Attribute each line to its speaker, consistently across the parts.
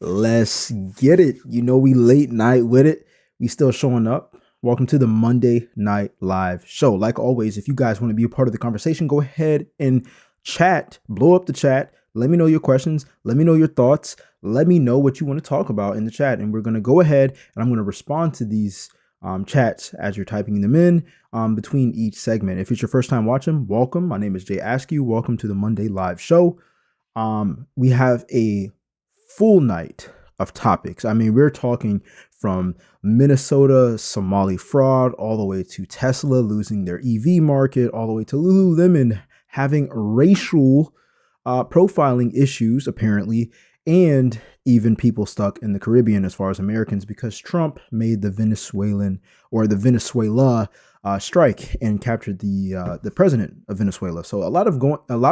Speaker 1: Let's get it. You know, we late night with it. We still showing up. Welcome to the Monday Night Live show. Like always, if you guys want to be a part of the conversation, go ahead and chat, blow up the chat. Let me know your questions. Let me know your thoughts. Let me know what you want to talk about in the chat. And we're going to go ahead and I'm going to respond to these chats as you're typing them in between each segment. If it's your first time watching, welcome. My name is Jay Askew. Welcome to the Monday Live show. We have a full night of topics. I mean, we're talking from Minnesota Somali fraud all the way to Tesla losing their EV market, all the way to Lululemon having racial profiling issues, apparently, and even people stuck in the Caribbean as far as Americans because Trump made the Venezuela strike and captured the president of Venezuela. So a lot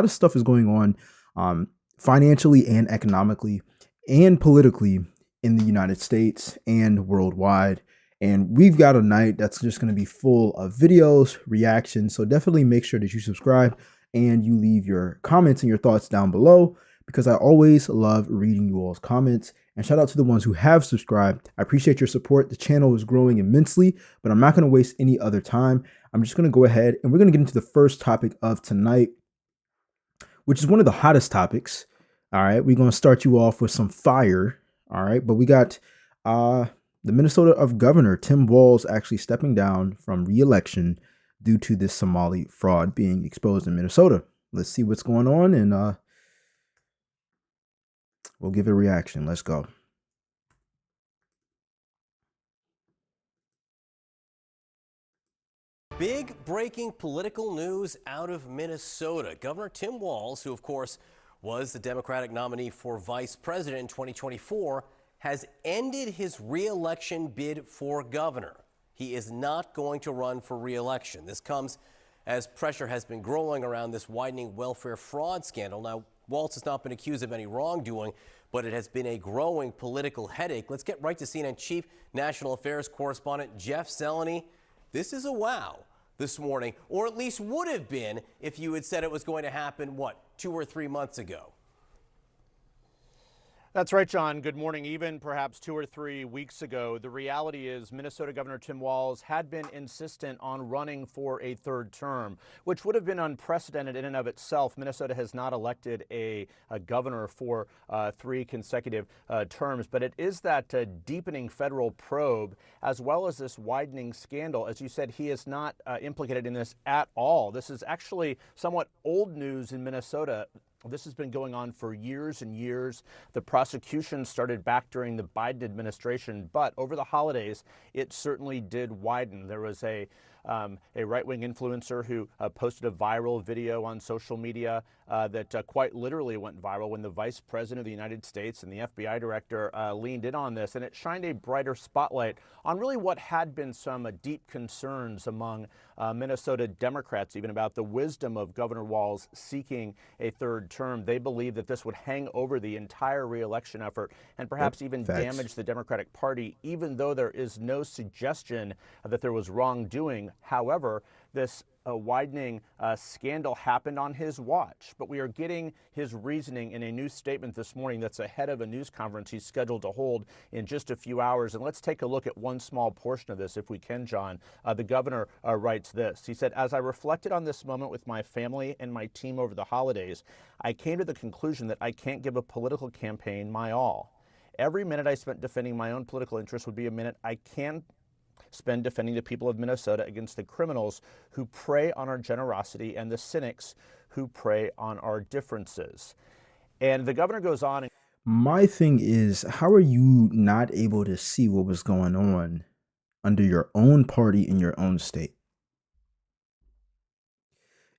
Speaker 1: of stuff is going on financially and economically and politically in the United States and worldwide. And we've got a night that's just going to be full of videos, reactions. So definitely make sure that you subscribe and you leave your comments and your thoughts down below because I always love reading you all's comments. And shout out to the ones who have subscribed. I appreciate your support. The channel is growing immensely, but I'm not going to waste any other time. I'm just going to go ahead and we're going to get into the first topic of tonight, which is one of the hottest topics. All right, we're going to start you off with some fire. All right, but we got the Minnesota governor, Tim Walz, actually stepping down from re-election due to this Somali fraud being exposed in Minnesota. Let's see what's going on, and we'll give a reaction. Let's go.
Speaker 2: Big breaking political news out of Minnesota. Governor Tim Walz, who of course was the Democratic nominee for vice president in 2024, has ended his re-election bid for governor. He is not going to run for re-election. This comes as pressure has been growing around this widening welfare fraud scandal. Now, Walz has not been accused of any wrongdoing, but it has been a growing political headache. Let's get right to CNN Chief National Affairs Correspondent Jeff Zeleny. This is a wow this morning, or at least would have been if you had said it was going to happen, 2 or 3 months ago?
Speaker 3: That's right, John. Good morning. Even perhaps 2 or 3 weeks ago, the reality is Minnesota Governor Tim Walz had been insistent on running for a third term, which would have been unprecedented in and of itself. Minnesota has not elected a governor for 3 consecutive terms, but it is that deepening federal probe as well as this widening scandal. As you said, he is not implicated in this at all. This is actually somewhat old news in Minnesota. This has been going on for years and years. The prosecution started back during the Biden administration, but over the holidays, it certainly did widen. There was a right-wing influencer who posted a viral video on social media that quite literally went viral when the vice president of the United States and the FBI director leaned in on this, and it shined a brighter spotlight on really what had been some deep concerns among Minnesota Democrats, even about the wisdom of Governor Walz seeking a third term. They believe that this would hang over the entire re-election effort and perhaps even damage the Democratic Party, even though there is no suggestion that there was wrongdoing. However, this widening scandal happened on his watch, but we are getting his reasoning in a new statement this morning that's ahead of a news conference he's scheduled to hold in just a few hours. And let's take a look at one small portion of this, if we can, John. The governor writes this. He said, "As I reflected on this moment with my family and my team over the holidays, I came to the conclusion that I can't give a political campaign my all. Every minute I spent defending my own political interests would be a minute I can spend defending the people of Minnesota against the criminals who prey on our generosity and the cynics who prey on our differences." And the governor goes on.
Speaker 1: My thing is, how are you not able to see what was going on under your own party in your own state?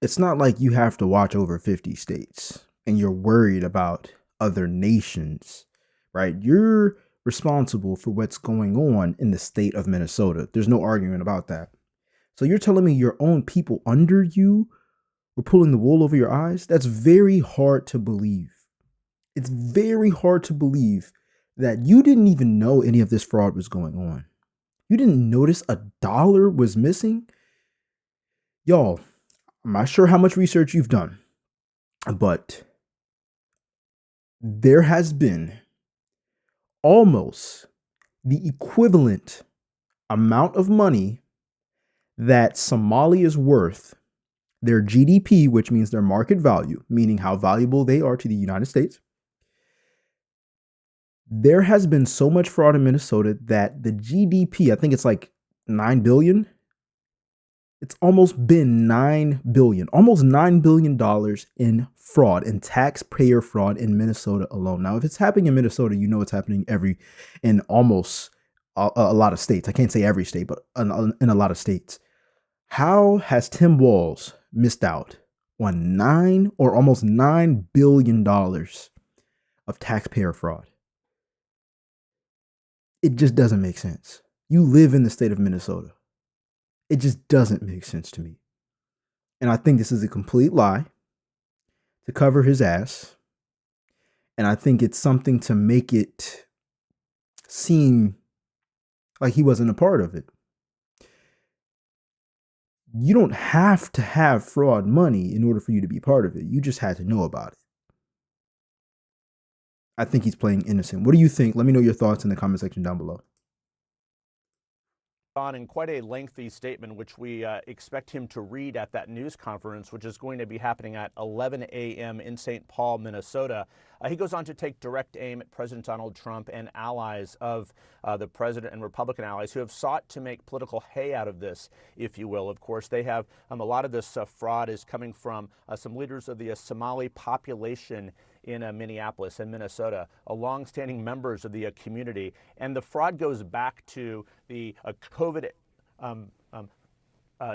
Speaker 1: It's not like you have to watch over 50 states and you're worried about other nations, right? You're responsible for what's going on in the state of Minnesota. There's no argument about that. So you're telling me your own people under you were pulling the wool over your eyes? That's very hard to believe. It's very hard to believe that you didn't even know any of this fraud was going on. You didn't notice a dollar was missing? Y'all, I'm not sure how much research you've done, but there has been almost the equivalent amount of money that Somali is worth, their GDP, which means their market value, meaning how valuable they are to the United States. There has been so much fraud in Minnesota that the GDP, I think it's like 9 billion. It's almost been 9 billion, almost $9 billion in fraud and taxpayer fraud in Minnesota alone. Now, if it's happening in Minnesota, you know it's happening in almost a lot of states. I can't say every state, but in a lot of states. How has Tim Walz missed out on almost $9 billion of taxpayer fraud? It just doesn't make sense. You live in the state of Minnesota. It just doesn't make sense to me. And I think this is a complete lie to cover his ass. And I think it's something to make it seem like he wasn't a part of it. You don't have to have fraud money in order for you to be part of it. You just had to know about it. I think he's playing innocent. What do you think? Let me know your thoughts in the comment section down below.
Speaker 3: On in quite a lengthy statement, which we expect him to read at that news conference, which is going to be happening at 11 a.m. in St. Paul, Minnesota. He goes on to take direct aim at President Donald Trump and allies of the president and Republican allies who have sought to make political hay out of this, if you will. Of course, they have a lot of this fraud is coming from some leaders of the Somali population in Minneapolis and Minnesota, longstanding members of the community. And the fraud goes back to the COVID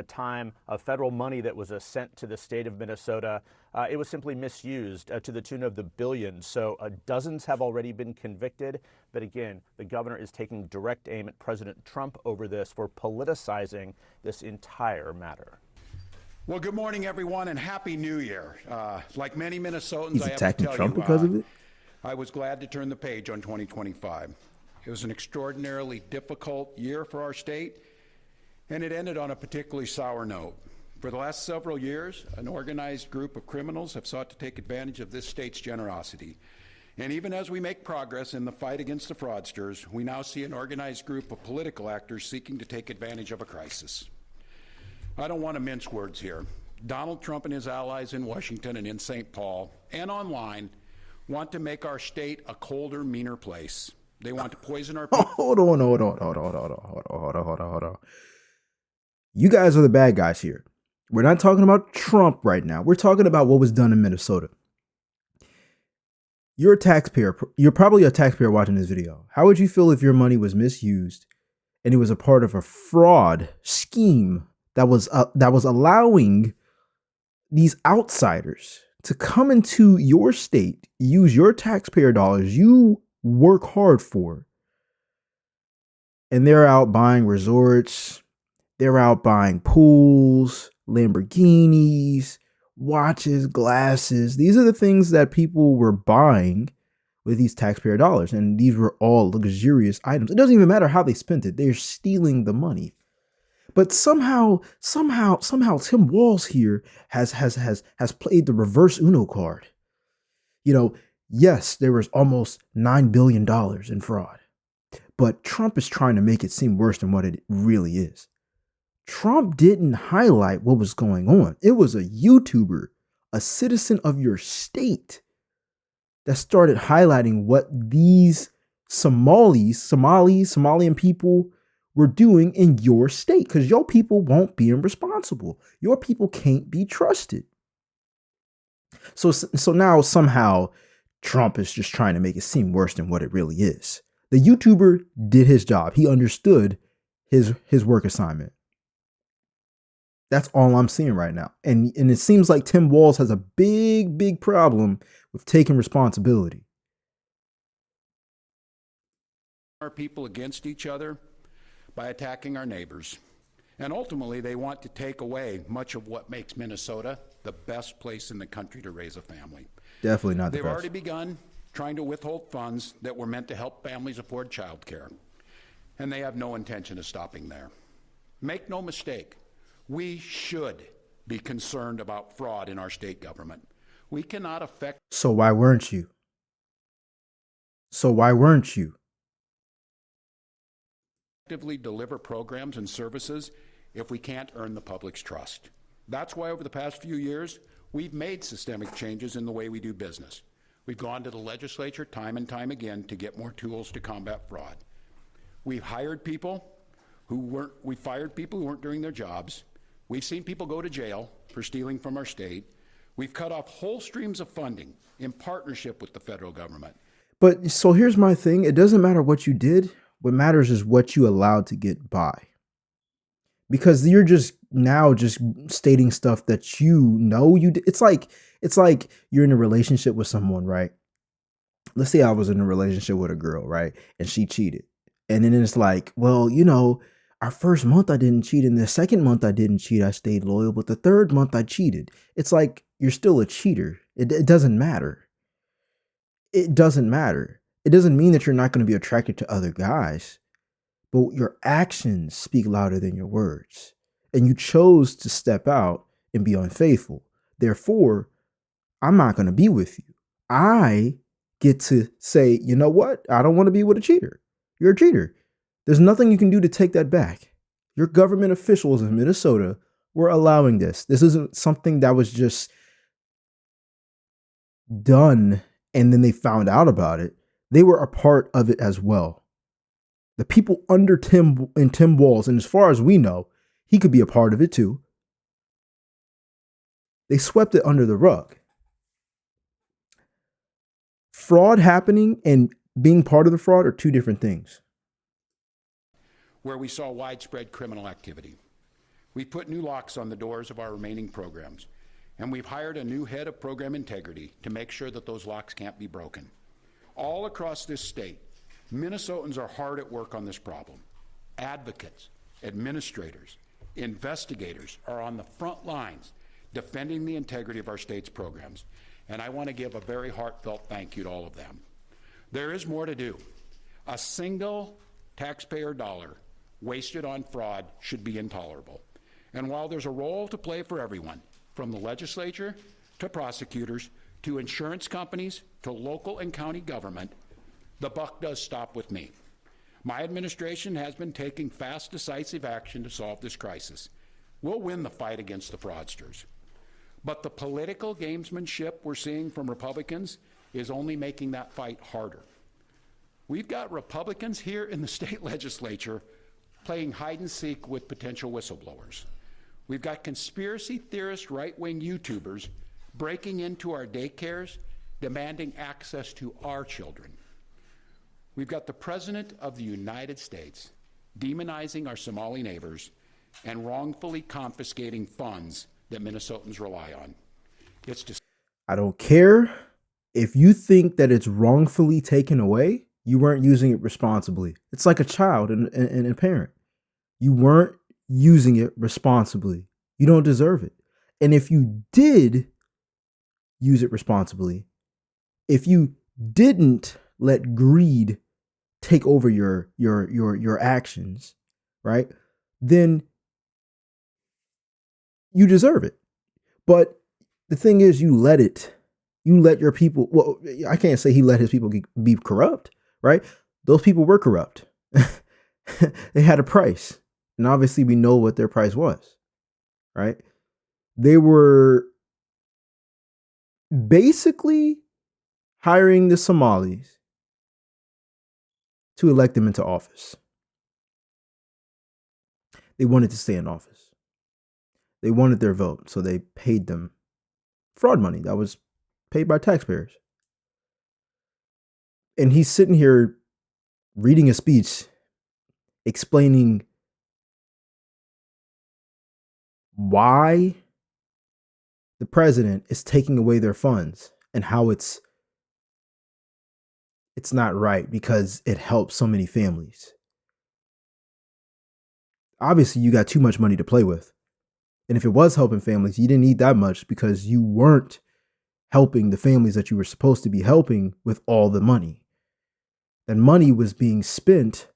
Speaker 3: time of federal money that was sent to the state of Minnesota. It was simply misused to the tune of the billions. So dozens have already been convicted. But again, the governor is taking direct aim at President Trump over this for politicizing this entire matter.
Speaker 4: Well, good morning, everyone, and Happy New Year. Like many Minnesotans,
Speaker 1: He's attacking Trump because of it?
Speaker 4: I was glad to turn the page on 2025. It was an extraordinarily difficult year for our state, and it ended on a particularly sour note. For the last several years, an organized group of criminals have sought to take advantage of this state's generosity. And even as we make progress in the fight against the fraudsters, we now see an organized group of political actors seeking to take advantage of a crisis. I don't want to mince words here. Donald Trump and his allies in Washington and in St. Paul and online want to make our state a colder, meaner place. They want to poison our people.
Speaker 1: Hold on. You guys are the bad guys here. We're not talking about Trump right now. We're talking about what was done in Minnesota. You're a taxpayer. You're probably a taxpayer watching this video. How would you feel if your money was misused and it was a part of a fraud scheme that was allowing these outsiders to come into your state, use your taxpayer dollars you work hard for, and they're out buying resorts, they're out buying pools, Lamborghinis, watches, glasses. These are the things that people were buying with these taxpayer dollars, and these were all luxurious items. It doesn't even matter how they spent it. They're stealing the money. But somehow, Tim Walz here has played the reverse Uno card. You know, yes, there was almost $9 billion in fraud, but Trump is trying to make it seem worse than what it really is. Trump didn't highlight what was going on. It was a YouTuber, a citizen of your state, that started highlighting what these Somalian people were doing in your state, because your people won't be responsible. Your people can't be trusted. So now somehow Trump is just trying to make it seem worse than what it really is. The YouTuber did his job. He understood his work assignment. That's all I'm seeing right now. And it seems like Tim Walz has a big problem with taking responsibility.
Speaker 4: Our people against each other by attacking our neighbors. And ultimately, they want to take away much of what makes Minnesota the best place in the country to raise a family.
Speaker 1: Definitely not the
Speaker 4: They've
Speaker 1: best.
Speaker 4: already begun trying to withhold funds that were meant to help families afford child care. And they have no intention of stopping there. Make no mistake, we should be concerned about fraud in our state government. We cannot affect.
Speaker 1: So why weren't you?
Speaker 4: effectively deliver programs and services if we can't earn the public's trust. That's why over the past few years, we've made systemic changes in the way we do business. We've gone to the legislature time and time again to get more tools to combat fraud. We've hired people we fired people who weren't doing their jobs. We've seen people go to jail for stealing from our state. We've cut off whole streams of funding in partnership with the federal government.
Speaker 1: But so here's my thing. It doesn't matter what you did. What matters is what you allowed to get by. Because you're just now just stating stuff that you know you did. It's like you're in a relationship with someone, right? Let's say I was in a relationship with a girl, right? And she cheated. And then it's like, well, our first month I didn't cheat. And the second month I didn't cheat. I stayed loyal. But the third month I cheated. It's like you're still a cheater. It doesn't matter. It doesn't matter. It doesn't mean that you're not going to be attracted to other guys. But your actions speak louder than your words. And you chose to step out and be unfaithful. Therefore, I'm not going to be with you. I get to say, you know what? I don't want to be with a cheater. You're a cheater. There's nothing you can do to take that back. Your government officials in Minnesota were allowing this. This isn't something that was just done and then they found out about it. They were a part of it as well. The people under Tim Walz, and as far as we know, he could be a part of it too. They swept it under the rug. Fraud happening and being part of the fraud are two different things.
Speaker 4: Where we saw widespread criminal activity. We've put new locks on the doors of our remaining programs, and we've hired a new head of program integrity to make sure that those locks can't be broken. All across this state, Minnesotans are hard at work on this problem. Advocates, administrators, investigators are on the front lines defending the integrity of our state's programs, and I want to give a very heartfelt thank you to all of them. There is more to do. A single taxpayer dollar wasted on fraud should be intolerable. And while there's a role to play for everyone, from the legislature to prosecutors to insurance companies to local and county government, the buck does stop with me. My administration has been taking fast, decisive action to solve this crisis. We'll win the fight against the fraudsters. But the political gamesmanship we're seeing from Republicans is only making that fight harder. We've got Republicans here in the state legislature playing hide and seek with potential whistleblowers. We've got conspiracy theorist right-wing YouTubers breaking into our daycares, demanding access to our children. We've got the President of the United States demonizing our Somali neighbors and wrongfully confiscating funds that Minnesotans rely on.
Speaker 1: I don't care if you think that it's wrongfully taken away. You weren't using it responsibly. It's like a child and a parent. You weren't using it responsibly. You don't deserve it. And if you did use it responsibly, if you didn't let greed take over your actions, right? Then you deserve it. But the thing is, you let your people, well, I can't say he let his people be corrupt, right? Those people were corrupt. They had a price. And obviously we know what their price was, right? They were basically hiring the Somalis to elect them into office. They wanted to stay in office. They wanted their vote, so they paid them fraud money that was paid by taxpayers. And he's sitting here reading a speech explaining why the president is taking away their funds and how it's not right because it helps so many families. Obviously, you got too much money to play with. And if it was helping families, you didn't need that much because you weren't helping the families that you were supposed to be helping with all the money. That money was being spent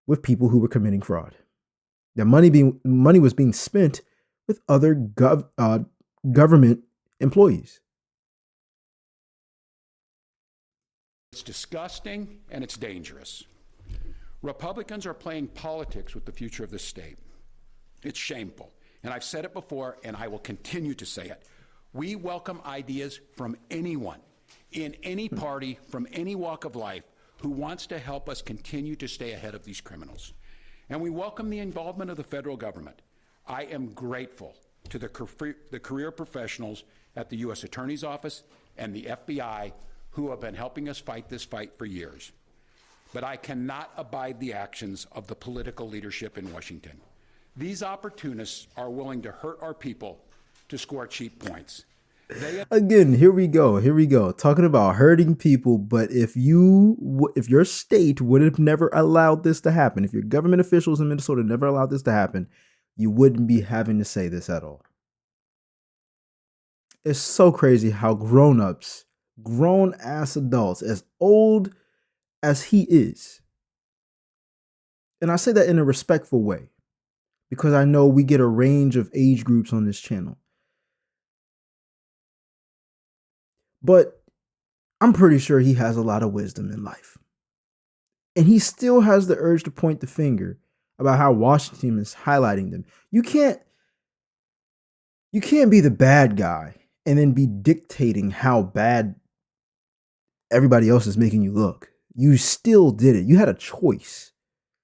Speaker 1: with people who were committing fraud. That money was being spent with other government employees.
Speaker 4: It's disgusting and it's dangerous. Republicans are playing politics with the future of this state. It's shameful. And I've said it before, and I will continue to say it. We welcome ideas from anyone, in any party, from any walk of life, who wants to help us continue to stay ahead of these criminals. And we welcome the involvement of the federal government. I am grateful to the career professionals at the U.S. Attorney's Office and the FBI who have been helping us fight this fight for years. But I cannot abide the actions of the political leadership in Washington. These opportunists are willing to hurt our people to score cheap points.
Speaker 1: Again, here we go. Talking about hurting people, but if your state would have never allowed this to happen, if your government officials in Minnesota never allowed this to happen, you wouldn't be having to say this at all. It's so crazy how grown-ups, grown-ass adults, as old as he is, and I say that in a respectful way, because I know we get a range of age groups on this channel. But I'm pretty sure he has a lot of wisdom in life. And he still has the urge to point the finger about how Washington is highlighting them. You can't be the bad guy and then be dictating how bad everybody else is making you look. You still did it. You had a choice.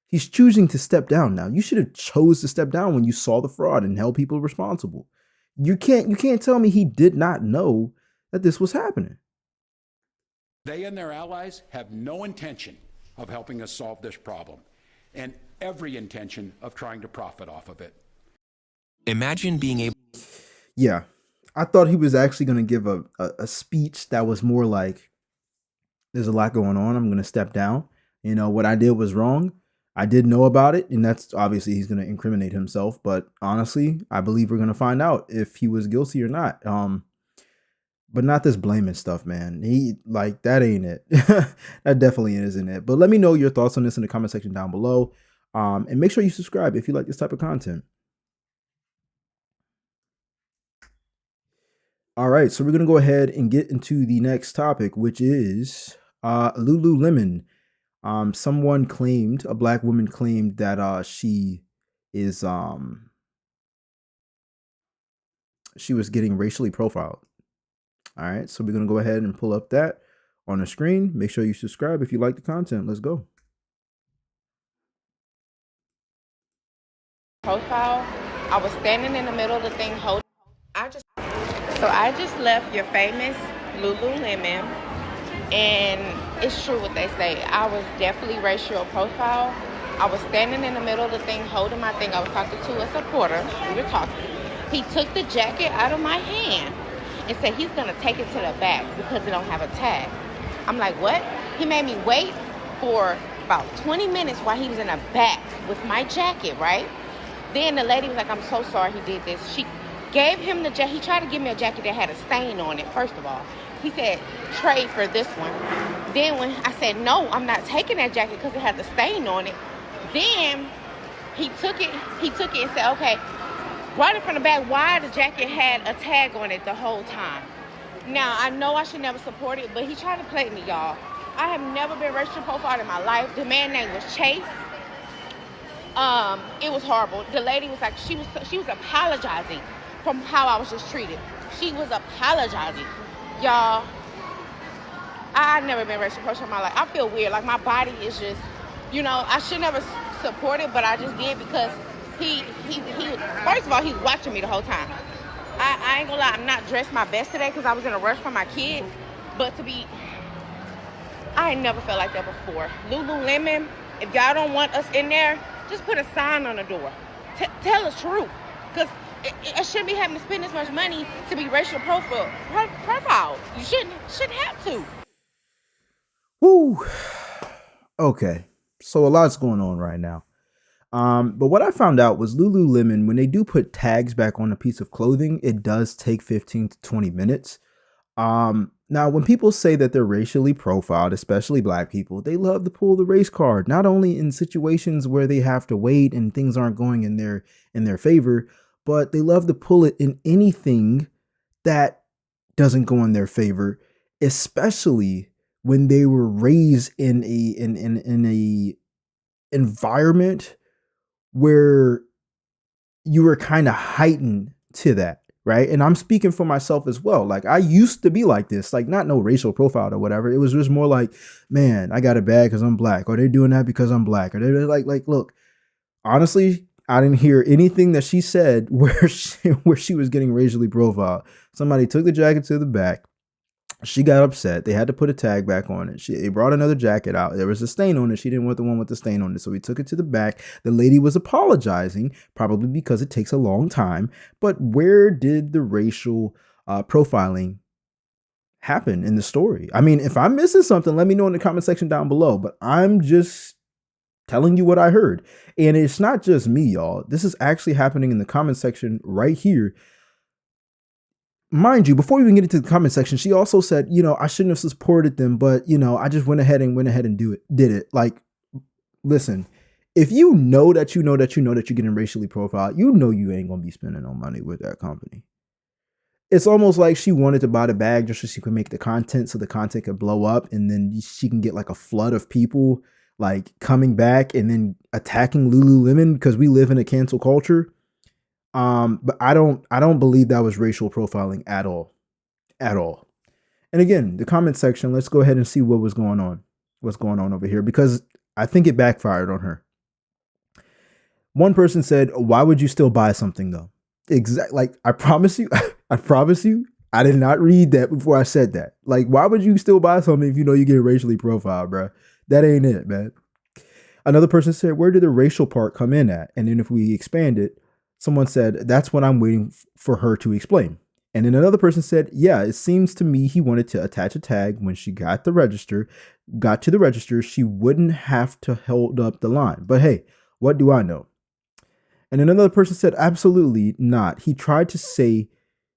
Speaker 1: He's choosing to step down now. You should have chose to step down when you saw the fraud and held people responsible. You can't tell me he did not know that this was happening.
Speaker 4: They and their allies have no intention of helping us solve this problem, and every intention of trying to profit off of it.
Speaker 5: Imagine being able...
Speaker 1: Yeah, I thought he was actually going to give a speech that was more like, there's a lot going on, I'm going to step down. You know, what I did was wrong. I did know about it, and that's obviously he's going to incriminate himself. But honestly, I believe we're going to find out if he was guilty or not. But not this blaming stuff, man. That ain't it. That definitely isn't it. But let me know your thoughts on this in the comment section down below. And make sure you subscribe if you like this type of content. All right, so we're going to go ahead and get into the next topic, which is Lululemon. A black woman claimed that she was getting racially profiled. All right, so we're going to go ahead and pull up that on the screen. Make sure you subscribe if you like the content. Let's go.
Speaker 6: Profile. I was standing in the middle of the thing holding. I just left your famous Lululemon, and it's true what they say. I was definitely racial profile. I was standing in the middle of the thing holding my thing. I was talking to a supporter. We were talking. He took the jacket out of my hand and said he's gonna take it to the back because it don't have a tag. I'm like, what? He made me wait for about 20 minutes while he was in the back with my jacket, right? Then the lady was like, I'm so sorry he did this. She gave him the jacket. He tried to give me a jacket that had a stain on it, first of all. He said, trade for this one. Then when I said, no, I'm not taking that jacket because it has a stain on it. Then he took it and said, okay, right in front of the back, why the jacket had a tag on it the whole time. Now, I know I should never support it, but he tried to play me, y'all. I have never been racial profiled in my life. The man's name was Chase. It was horrible. The lady was like, she was apologizing from how I was just treated. She was apologizing. Y'all, I've never been racial profiled in my life. I feel weird. Like, my body is just, I should never support it, but I just did because he first of all, he's watching me the whole time. I ain't gonna lie, I'm not dressed my best today because I was in a rush for my kids. But I ain't never felt like that before. Lululemon, if y'all don't want us in there, just put a sign on the door. Tell the truth. Because I shouldn't be having to spend this much money to be racial profile. You shouldn't have to.
Speaker 1: Woo. Okay. So a lot's going on right now. But what I found out was Lululemon, when they do put tags back on a piece of clothing, it does take 15 to 20 minutes. Now, when people say that they're racially profiled, especially black people, they love to pull the race card, not only in situations where they have to wait and things aren't going in their favor, but they love to pull it in anything that doesn't go in their favor, especially when they were raised in a environment where you were kind of heightened to that, right? And I'm speaking for myself as well. Like, I used to be like this, like, not no racial profile or whatever. It was just more like, man, I got it bad because I'm black, or they're doing that because I'm black, or they're like, look, honestly, I didn't hear anything that she said where she was getting racially profiled. Somebody took the jacket to the back. She got upset. They had to put a tag back on it. They brought another jacket out. There was a stain on it. She didn't want the one with the stain on it. So we took it to the back. The lady was apologizing, probably because it takes a long time. But where did the racial profiling happen in the story? I mean, if I'm missing something, let me know in the comment section down below. But I'm just telling you what I heard. And it's not just me, y'all. This is actually happening in the comment section right here. Mind you, before we even get into the comment section, she also said, I shouldn't have supported them, but I just went ahead and did it. Like, listen, if you know that you're getting racially profiled, you ain't gonna be spending no money with that company. It's almost like she wanted to buy the bag just so she could make the content, so the content could blow up, and then she can get like a flood of people like coming back and then attacking Lululemon because we live in a cancel culture. But I don't believe that was racial profiling at all. And again, the comment section, let's go ahead and see what's going on over here, because I think it backfired on her. One person said, why would you still buy something though? Like, I promise you, I did not read that before I said that. Like, why would you still buy something if you know you get racially profiled, bro? That ain't it, man. Another person said, where did the racial part come in at? And then if we expand it, someone said, that's what I'm waiting for her to explain. And then another person said, yeah, it seems to me he wanted to attach a tag when she got to the register, she wouldn't have to hold up the line. But hey, what do I know? And another person said, absolutely not. He tried to say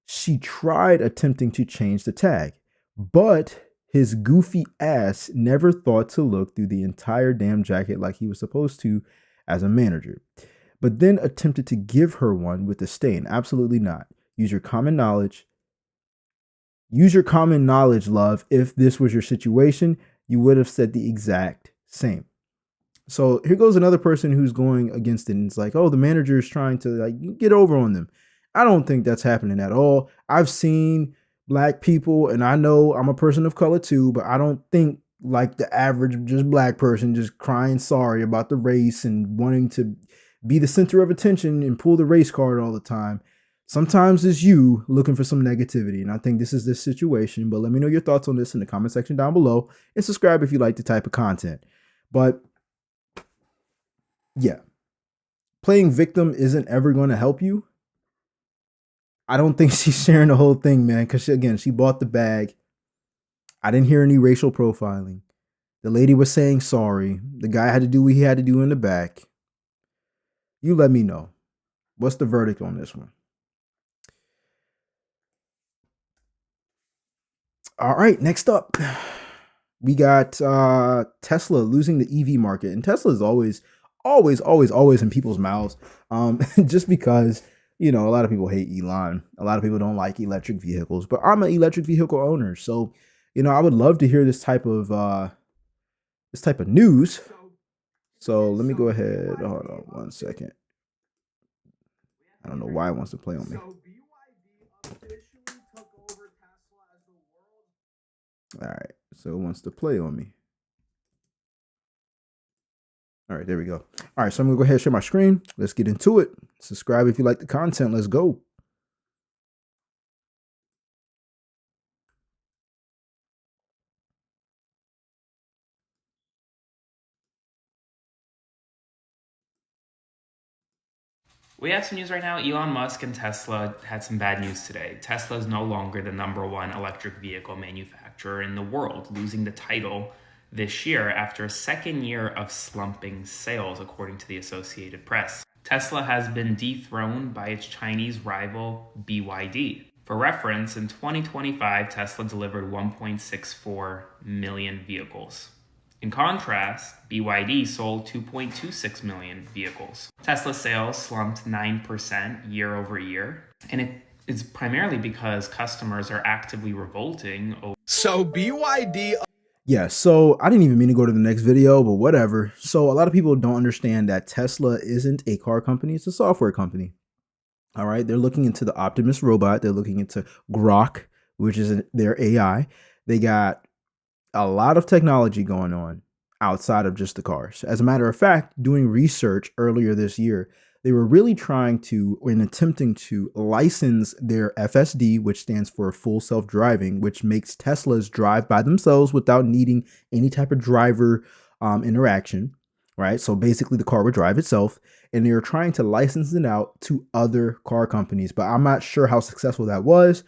Speaker 1: she tried attempting to change the tag, but his goofy ass never thought to look through the entire damn jacket like he was supposed to as a manager, but then attempted to give her one with a stain. Absolutely not. Use your common knowledge. Love. If this was your situation, you would have said the exact same. So here goes another person who's going against it. And it's like, oh, the manager is trying to like get over on them. I don't think that's happening at all. I've seen black people, and I know I'm a person of color too, but I don't think like the average just black person just crying sorry about the race and wanting to be the center of attention and pull the race card all the time. Sometimes it's you looking for some negativity. And I think this is this situation, but let me know your thoughts on this in the comment section down below, and subscribe if you like the type of content. But yeah, playing victim isn't ever going to help you. I don't think she's sharing the whole thing, man, because she bought the bag. I didn't hear any racial profiling. The lady was saying sorry. The guy had to do what he had to do in the back. You let me know. What's the verdict on this one? All right, next up, we got Tesla losing the EV market. And Tesla is always in people's mouths. Just because, a lot of people hate Elon. A lot of people don't like electric vehicles. But I'm an electric vehicle owner. So, I would love to hear this type of news. So let me go ahead. Hold on one second. I don't know why it wants to play on me. All right, so it wants to play on me. All right, there we go. All right, so I'm gonna go ahead and share my screen. Let's get into it. Subscribe if you like the content. Let's go.
Speaker 7: We have some news right now. Elon Musk and Tesla had some bad news today. Tesla is no longer the #1 electric vehicle manufacturer in the world, losing the title this year after a second year of slumping sales, according to the Associated Press. Tesla has been dethroned by its Chinese rival BYD. For reference, in 2025, Tesla delivered 1.64 million vehicles. In contrast, BYD sold 2.26 million vehicles. Tesla sales slumped 9% year over year, and it's primarily because customers are actively revolting over.
Speaker 1: So BYD. Yeah, so I didn't even mean to go to the next video, but whatever. So a lot of people don't understand that Tesla isn't a car company, it's a software company. All right, they're looking into the Optimus robot, they're looking into Grok, which is their AI. They got a lot of technology going on outside of just the cars. As a matter of fact, doing research earlier this year, they were really trying to, or in attempting to license their FSD, which stands for full self-driving, which makes Teslas drive by themselves without needing any type of driver interaction, right? So basically the car would drive itself, and they were trying to license it out to other car companies, but I'm not sure how successful that was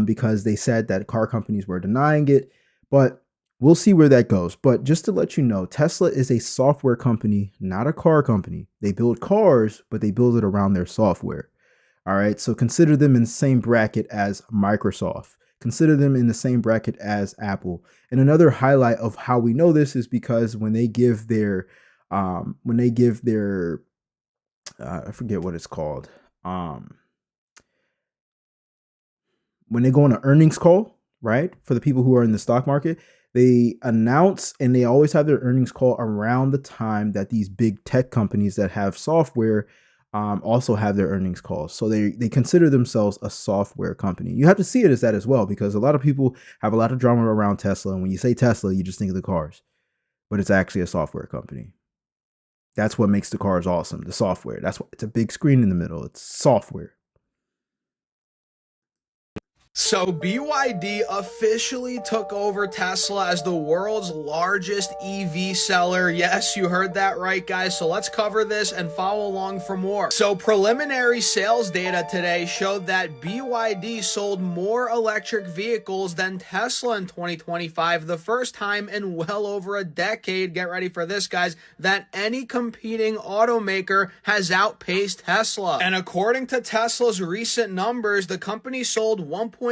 Speaker 1: because they said that car companies were denying it, but we'll see where that goes. But just to let you know, Tesla is a software company, not a car company. They build cars, but they build it around their software. All right. So consider them in the same bracket as Microsoft. Consider them in the same bracket as Apple. And another highlight of how we know this is because when they give their, I forget what it's called. When they go on an earnings call, right? For the people who are in the stock market, they announce, and they always have their earnings call around the time that these big tech companies that have software also have their earnings calls. So they consider themselves a software company. You have to see it as that as well, because a lot of people have a lot of drama around Tesla. And when you say Tesla, you just think of the cars, but it's actually a software company. That's what makes the cars awesome. The software. That's what, it's a big screen in the middle. It's software.
Speaker 8: So BYD officially took over Tesla as the world's largest EV seller. Yes, you heard that right, guys. So let's cover this and follow along for more. So preliminary sales data today showed that BYD sold more electric vehicles than Tesla in 2025, the first time in well over a decade. Get ready for this, guys, that any competing automaker has outpaced Tesla. And according to Tesla's recent numbers, the company sold 1.64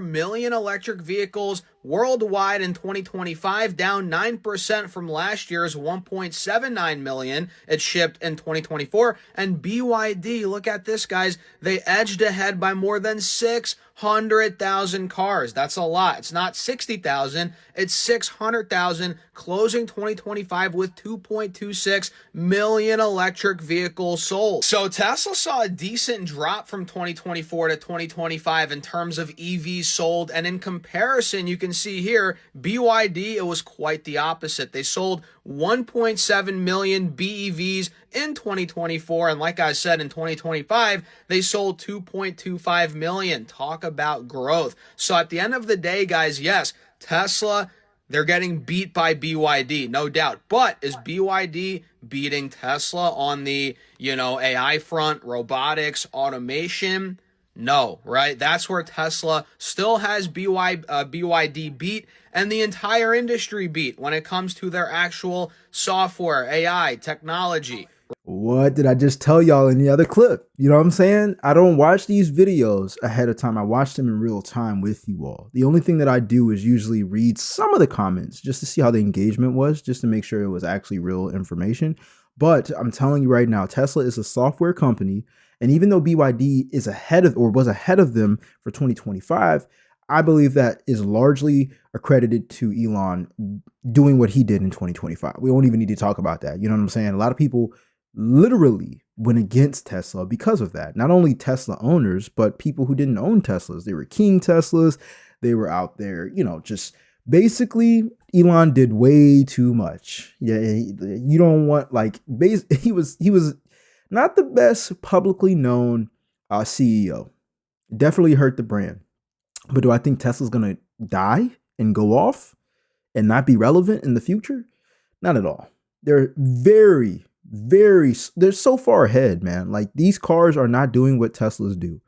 Speaker 8: million electric vehicles worldwide in 2025, down 9% from last year's 1.79 million it shipped in 2024. And BYD, look at this, guys, they edged ahead by more than 600,000 cars. That's a lot. It's not 60,000, it's 600,000, closing 2025 with 2.26 million electric vehicles sold. So Tesla saw a decent drop from 2024 to 2025 in terms of EVs sold, and in comparison, you can see here, BYD, it was quite the opposite. They sold 1.7 million BEVs in 2024, and like I said, in 2025, they sold 2.25 million. Talk about growth. So at the end of the day, guys, yes, Tesla, they're getting beat by BYD, no doubt. But is BYD beating Tesla on the, AI front, robotics, automation? No, right? That's where Tesla still has BYD beat and the entire industry beat when it comes to their actual software, AI, technology.
Speaker 1: What did I just tell y'all in the other clip? You know what I'm saying? I don't watch these videos ahead of time. I watch them in real time with you all. The only thing that I do is usually read some of the comments just to see how the engagement was, just to make sure it was actually real information. But I'm telling you right now, Tesla is a software company. And even though BYD is ahead of, or was ahead of them for 2025, I believe that is largely accredited to Elon doing what he did in 2025. We don't even need to talk about that. You know what I'm saying? A lot of people literally went against Tesla because of that. Not only Tesla owners, but people who didn't own Teslas. They were king Teslas. They were out there, just basically Elon did way too much. Yeah, you don't want he was not the best publicly known CEO. Definitely hurt the brand. But do I think Tesla's going to die and go off and not be relevant in the future? Not at all. They're they're so far ahead, man. Like, these cars are not doing what Teslas do.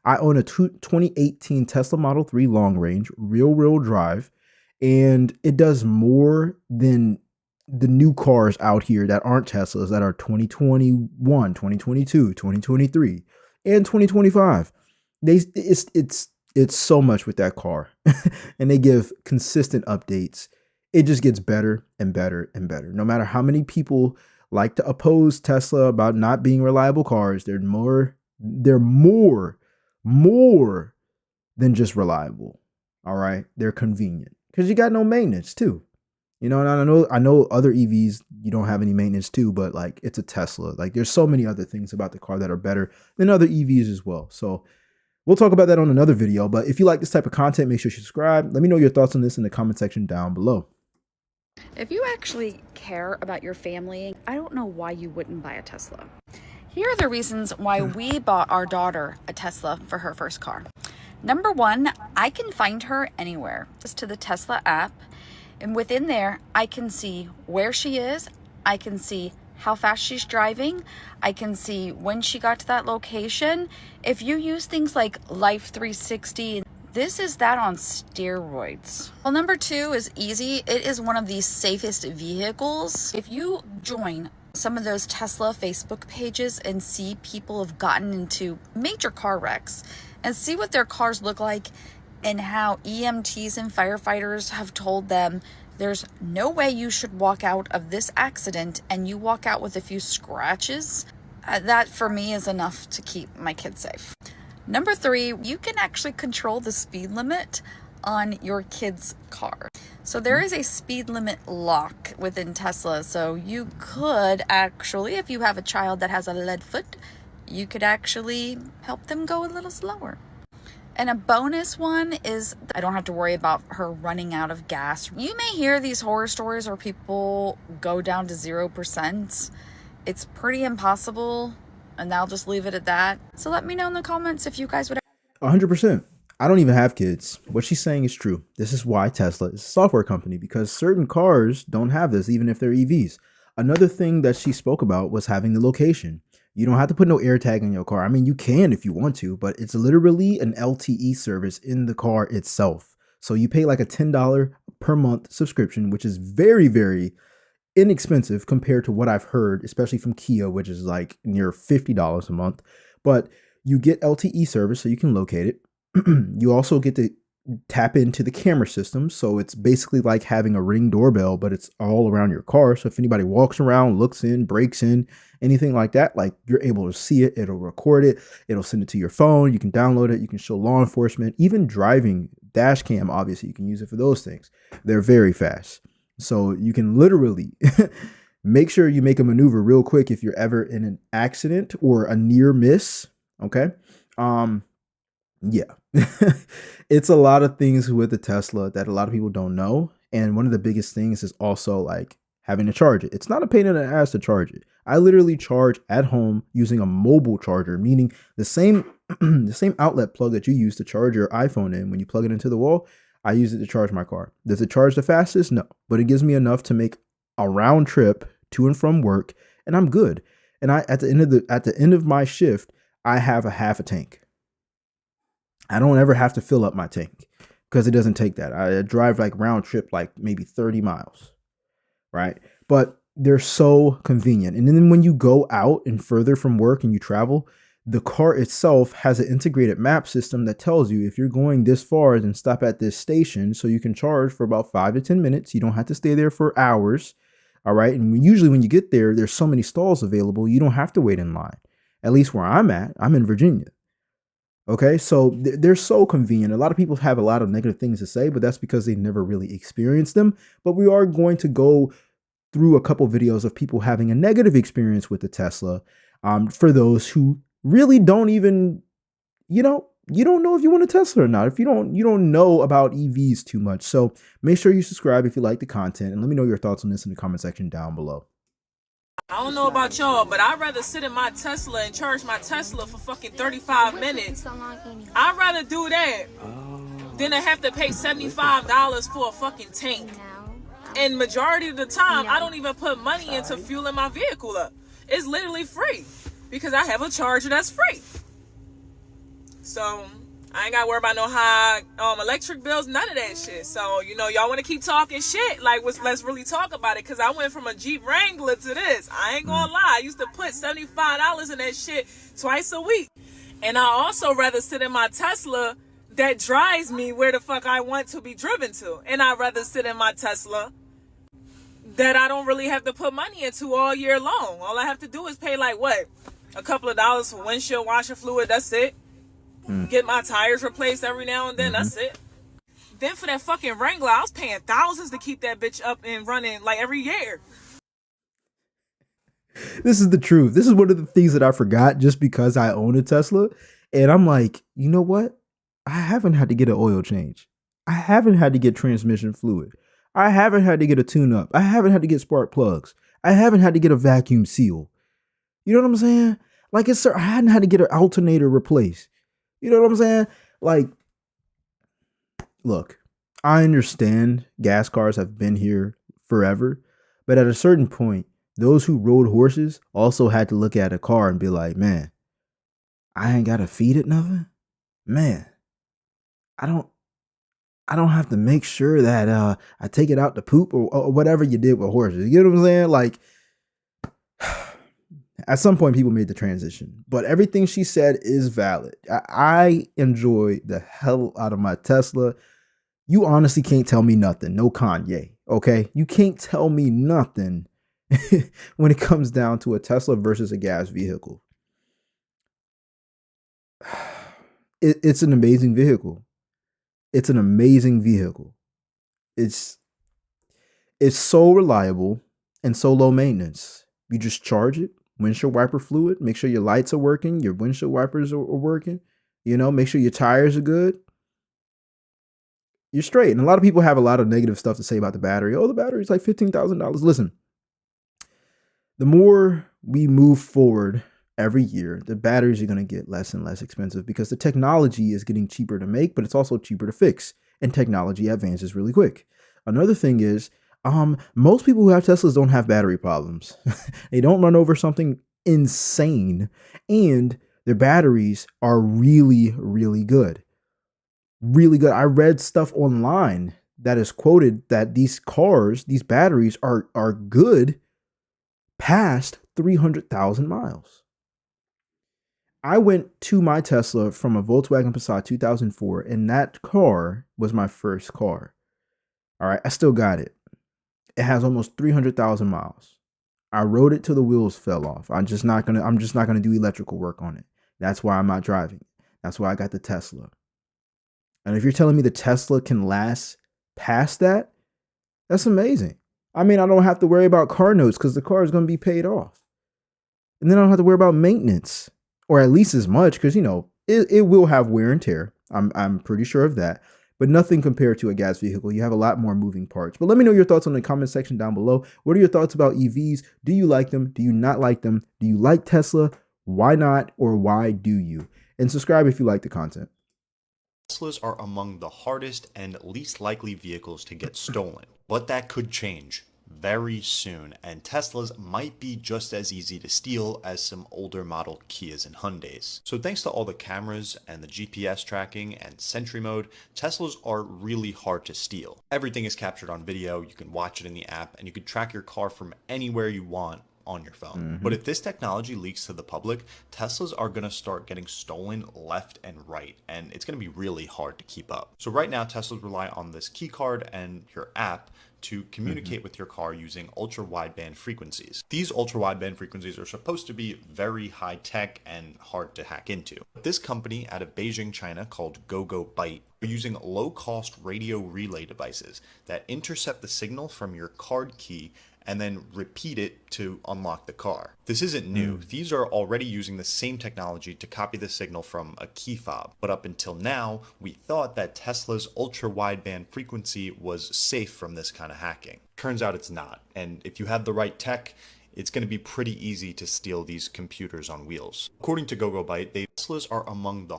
Speaker 1: I own a 2018 Tesla Model 3 long range, real drive, and it does more than the new cars out here that aren't Teslas, that are 2021, 2022, 2023, and 2025. It's so much with that car. And they give consistent updates. It just gets better and better and better. No matter how many people like to oppose Tesla about not being reliable cars, they're more than just reliable. All right. They're convenient. because you got no maintenance too. You know, and I know other EVs you don't have any maintenance too, but like it's a Tesla. Like there's so many other things about the car that are better than other EVs as well. So we'll talk about that on another video. But if you like this type of content, make sure you subscribe. Let me know your thoughts on this in the comment section down below.
Speaker 9: If you actually care about your family, I don't know why you wouldn't buy a Tesla. Here are the reasons why we bought our daughter a Tesla for her first car. Number one, I can find her anywhere, just to the Tesla app. And within there, I can see where she is. I can see how fast she's driving. I can see when she got to that location. If you use things like Life 360, this is that on steroids. Well, number two is easy. It is one of the safest vehicles. If you join some of those Tesla Facebook pages and see people have gotten into major car wrecks and see what their cars look like and how EMTs and firefighters have told them there's no way you should walk out of this accident and you walk out with a few scratches, that for me is enough to keep my kids safe. Number three, you can actually control the speed limit on your kid's car. So there is a speed limit lock within Tesla. So you could actually, if you have a child that has a lead foot, you could actually help them go a little slower. And a bonus one is I don't have to worry about her running out of gas. You may hear these horror stories where people go down to 0%. It's pretty impossible, and I'll just leave it at that. So let me know in the comments if you guys would.
Speaker 1: 100%. I don't even have kids. What she's saying is true. This is why Tesla is a software company, because certain cars don't have this, even if they're EVs. Another thing that she spoke about was having the location. You don't have to put no AirTag in your car. I mean, you can if you want to, but it's literally an LTE service in the car itself. So you pay like a $10 per month subscription, which is very, very inexpensive compared to what I've heard, especially from Kia, which is like near $50 a month. But you get LTE service so you can locate it. You also get to tap into the camera system. So it's basically like having a Ring doorbell, but it's all around your car. So if anybody walks around, looks in, breaks in, anything like that, like you're able to see it, it'll record it, it'll send it to your phone, you can download it, you can show law enforcement, even driving dash cam, obviously you can use it for those things. They're very fast. So you can literally make sure you make a maneuver real quick if you're ever in an accident or a near miss. Okay. Yeah, it's a lot of things with the Tesla that a lot of people don't know. And one of the biggest things is also like having to charge it. It's not a pain in the ass to charge it. I literally charge at home using a mobile charger, meaning the same the same outlet plug that you use to charge your iPhone in when you plug it into the wall. I use it to charge my car. Does it charge the fastest? No, but it gives me enough to make a round trip to and from work, and I'm good. And at the end of my shift, I have a half a tank. I don't ever have to fill up my tank because it doesn't take that. I drive like round trip, like maybe 30 miles, right? But they're so convenient. And then when you go out and further from work and you travel, the car itself has an integrated map system that tells you if you're going this far, then stop at this station so you can charge for about 5 to 10 minutes. You don't have to stay there for hours, all right? And usually when you get there, there's so many stalls available, you don't have to wait in line. At least where I'm at, I'm in Virginia. Okay, so they're so convenient. A lot of people have a lot of negative things to say, but that's because they never really experienced them. But we are going to go through a couple videos of people having a negative experience with the Tesla. For those who really don't even, you don't know if you want a Tesla or not. If you don't know about EVs too much. So make sure you subscribe if you like the content, and let me know your thoughts on this in the comment section down below.
Speaker 10: I don't know about y'all, but I'd rather sit in my Tesla and charge my Tesla for fucking 35 minutes. I'd rather do that than to have to pay $75 for a fucking tank. And majority of the time, I don't even put money into fueling my vehicle up. It's literally free because I have a charger that's free. So I ain't got to worry about no high electric bills, none of that shit. So, y'all want to keep talking shit, like, let's really talk about it, because I went from a Jeep Wrangler to this. I ain't gonna lie. I used to put $75 in that shit twice a week. And I also rather sit in my Tesla that drives me where the fuck I want to be driven to. And I'd rather sit in my Tesla that I don't really have to put money into all year long. All I have to do is pay, like, what? A couple of dollars for windshield washer fluid, that's it. Get my tires replaced every now and then, that's it. Then for that fucking Wrangler, I was paying thousands to keep that bitch up and running like every year.
Speaker 1: This is the truth. This is one of the things that I forgot just because I own a Tesla. And I'm like, you know what? I haven't had to get an oil change. I haven't had to get transmission fluid. I haven't had to get a tune up. I haven't had to get spark plugs. I haven't had to get a vacuum seal. You know what I'm saying? Like I hadn't had to get an alternator replaced. You know what I'm saying? Like, look, I understand gas cars have been here forever, but at a certain point, those who rode horses also had to look at a car and be like, man, I ain't got to feed it nothing. Man, I don't have to make sure that I take it out to poop or whatever you did with horses. You know what I'm saying? Like, at some point, people made the transition, but everything she said is valid. I enjoy the hell out of my Tesla. You honestly can't tell me nothing. No Kanye, okay? You can't tell me nothing when it comes down to a Tesla versus a gas vehicle. It's an amazing vehicle. It's an amazing vehicle. It's so reliable and so low maintenance. You just charge it, windshield wiper fluid, make sure your lights are working, your windshield wipers are working, make sure your tires are good. You're straight. And a lot of people have a lot of negative stuff to say about the battery. Oh, the battery's like $15,000. Listen, the more we move forward every year, the batteries are going to get less and less expensive because the technology is getting cheaper to make, but it's also cheaper to fix. And technology advances really quick. Another thing is, most people who have Teslas don't have battery problems. They don't run over something insane. And their batteries are really, really good. Really good. I read stuff online that is quoted that these batteries are good past 300,000 miles. I went to my Tesla from a Volkswagen Passat 2004, and that car was my first car. All right, I still got it. It has almost 300,000 miles. I rode it till the wheels fell off. I'm just not gonna do electrical work on it. That's why I'm not driving. That's why I got the Tesla. And if you're telling me the Tesla can last past that, that's amazing. I mean, I don't have to worry about car notes because the car is going to be paid off. And then I don't have to worry about maintenance, or at least as much, because, it will have wear and tear. I'm pretty sure of that. But nothing compared to a gas vehicle. You have a lot more moving parts. But let me know your thoughts in the comment section down below. What are your thoughts about EVs? Do you like them? Do you not like them? Do you like Tesla? Why not? Or why do you? And subscribe if you like the content.
Speaker 11: Teslas are among the hardest and least likely vehicles to get stolen, but that could change very soon, and Teslas might be just as easy to steal as some older model Kias and Hyundais. So thanks to all the cameras and the GPS tracking and Sentry mode, Teslas are really hard to steal. Everything is captured on video, you can watch it in the app, and you can track your car from anywhere you want on your phone. But if this technology leaks to the public, Teslas are going to start getting stolen left and right, and it's going to be really hard to keep up. So right now, Teslas rely on this key card and your app to communicate with your car using ultra-wideband frequencies. These ultra-wideband frequencies are supposed to be very high-tech and hard to hack into. This company out of Beijing, China, called GoGoByte, are using low-cost radio relay devices that intercept the signal from your card key and then repeat it to unlock the car. This isn't new. These are already using the same technology to copy the signal from a key fob. But up until now, we thought that Tesla's ultra-wideband frequency was safe from this kind of hacking. Turns out it's not. And if you have the right tech, it's going to be pretty easy to steal these computers on wheels. According to GoGoByte, Teslas are among the...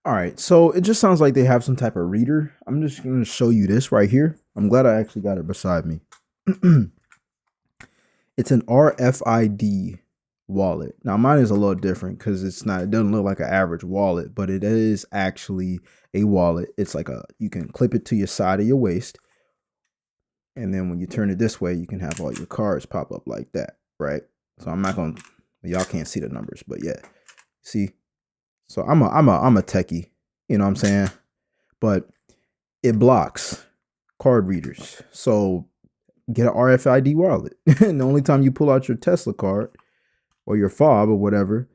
Speaker 1: All right, so it just sounds like they have some type of reader. I'm just going to show you this right here. I'm glad I actually got it beside me. It's an RFID wallet. Now mine is a little different because it doesn't look like an average wallet, but it is actually a wallet. It's like you can clip it to your side of your waist. And then when you turn it this way, you can have all your cards pop up like that, right? So I'm not going to, y'all can't see the numbers, but yeah, see? So I'm a techie, you know what I'm saying? But it blocks card readers. So get an RFID wallet. And the only time you pull out your Tesla card or your fob or whatever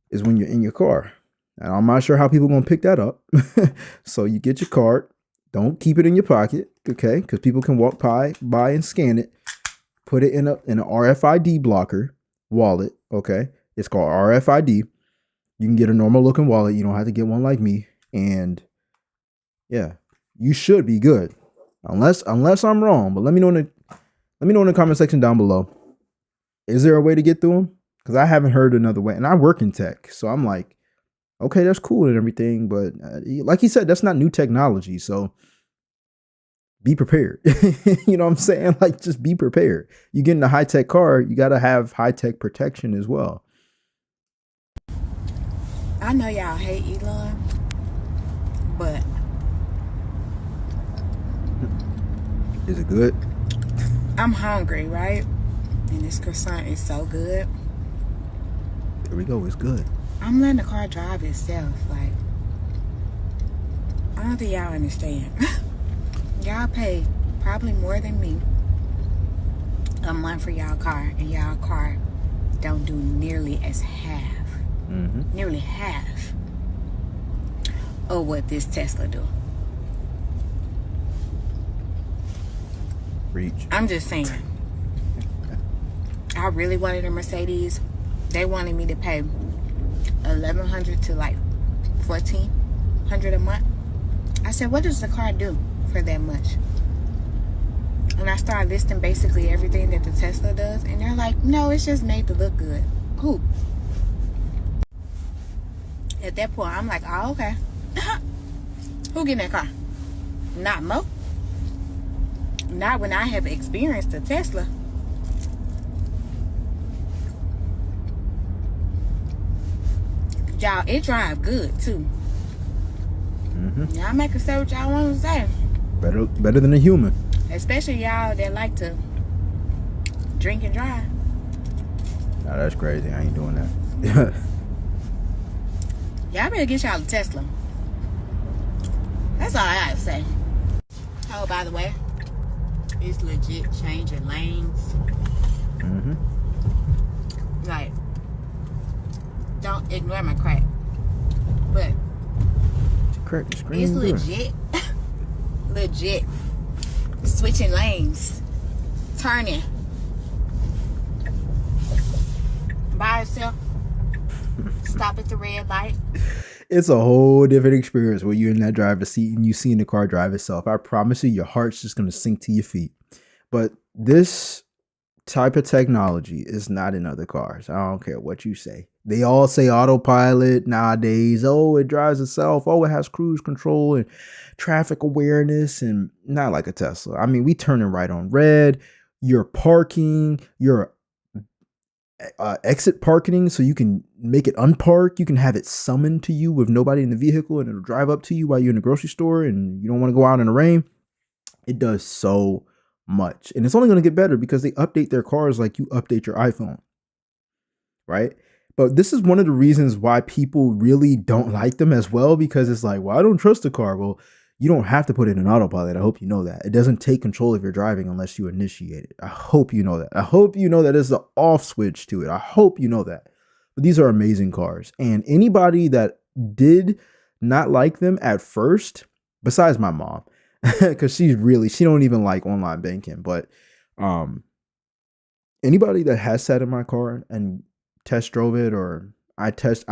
Speaker 1: is when you're in your car. And I'm not sure how people are going to pick that up. So you get your card, Don't keep it in your pocket, okay? Because people can walk by and scan it. Put it in an RFID blocker wallet, okay? It's called RFID. You can get a normal looking wallet. You don't have to get one like me. And yeah, you should be good, unless I'm wrong. But let me know in the comment section down below. Is there a way to get through them? Because I haven't heard another way. And I work in tech, so I'm like, okay, that's cool and everything, but like he said, that's not new technology. So be prepared. You know what I'm saying? Like, just be prepared. You get in a high tech car, you got to have high tech protection as well.
Speaker 6: I know y'all hate Elon, but
Speaker 1: is it good?
Speaker 6: I'm hungry, right? And this croissant is so good.
Speaker 1: There we go. It's good.
Speaker 6: I'm letting the car drive itself. Like, I don't think y'all understand. Y'all pay probably more than me a month for y'all car, and y'all car don't do nearly as half. Nearly half of what this Tesla do.
Speaker 1: Reach.
Speaker 6: I'm just saying. I really wanted a Mercedes. They wanted me to pay $1,100 to like $1,400 a month. I said, what does the car do for that much? And I started listing basically everything that the Tesla does, and they're like, no, it's just made to look good. Who? At that point, I'm like, oh, okay. Who getting that car? Not Mo. Not when I have experienced a Tesla. Y'all, it drive good too. Y'all make it say what y'all want to say.
Speaker 1: Better than a human.
Speaker 6: Especially y'all that like to drink and drive.
Speaker 1: Nah, that's crazy. I ain't doing that.
Speaker 6: Y'all better get y'all a Tesla. That's all I gotta say. Oh, by the way, it's legit changing lanes. Like, don't ignore my crack. But
Speaker 1: Crack the screen.
Speaker 6: it's legit. Legit. Switching lanes. Turning. By itself. Stop at the red light.
Speaker 1: It's a whole different experience when you're in that driver's seat and you see the car drive itself. I promise you, your heart's just going to sink to your feet. But this type of technology is not in other cars. I don't care what you say. They all say autopilot nowadays. Oh, it drives itself. Oh, it has cruise control and traffic awareness, and not like a Tesla. I mean, we turn it right on red. You're parking. You're exit parking, so you can make it unpark. You can have it summoned to you with nobody in the vehicle, and it'll drive up to you while you're in the grocery store and you don't want to go out in the rain. It does so much, and it's only going to get better because they update their cars like you update your iPhone, right? But this is one of the reasons why people really don't like them as well, because it's like, well, I don't trust the car. Well, you don't have to put it in autopilot. I hope you know that. It doesn't take control of your driving unless you initiate it. I hope you know that. I hope you know that there's an off switch to it. I hope you know that. But these are amazing cars. And anybody that did not like them at first, besides my mom, because she don't even like online banking. But anybody that has sat in my car and test drove it, or I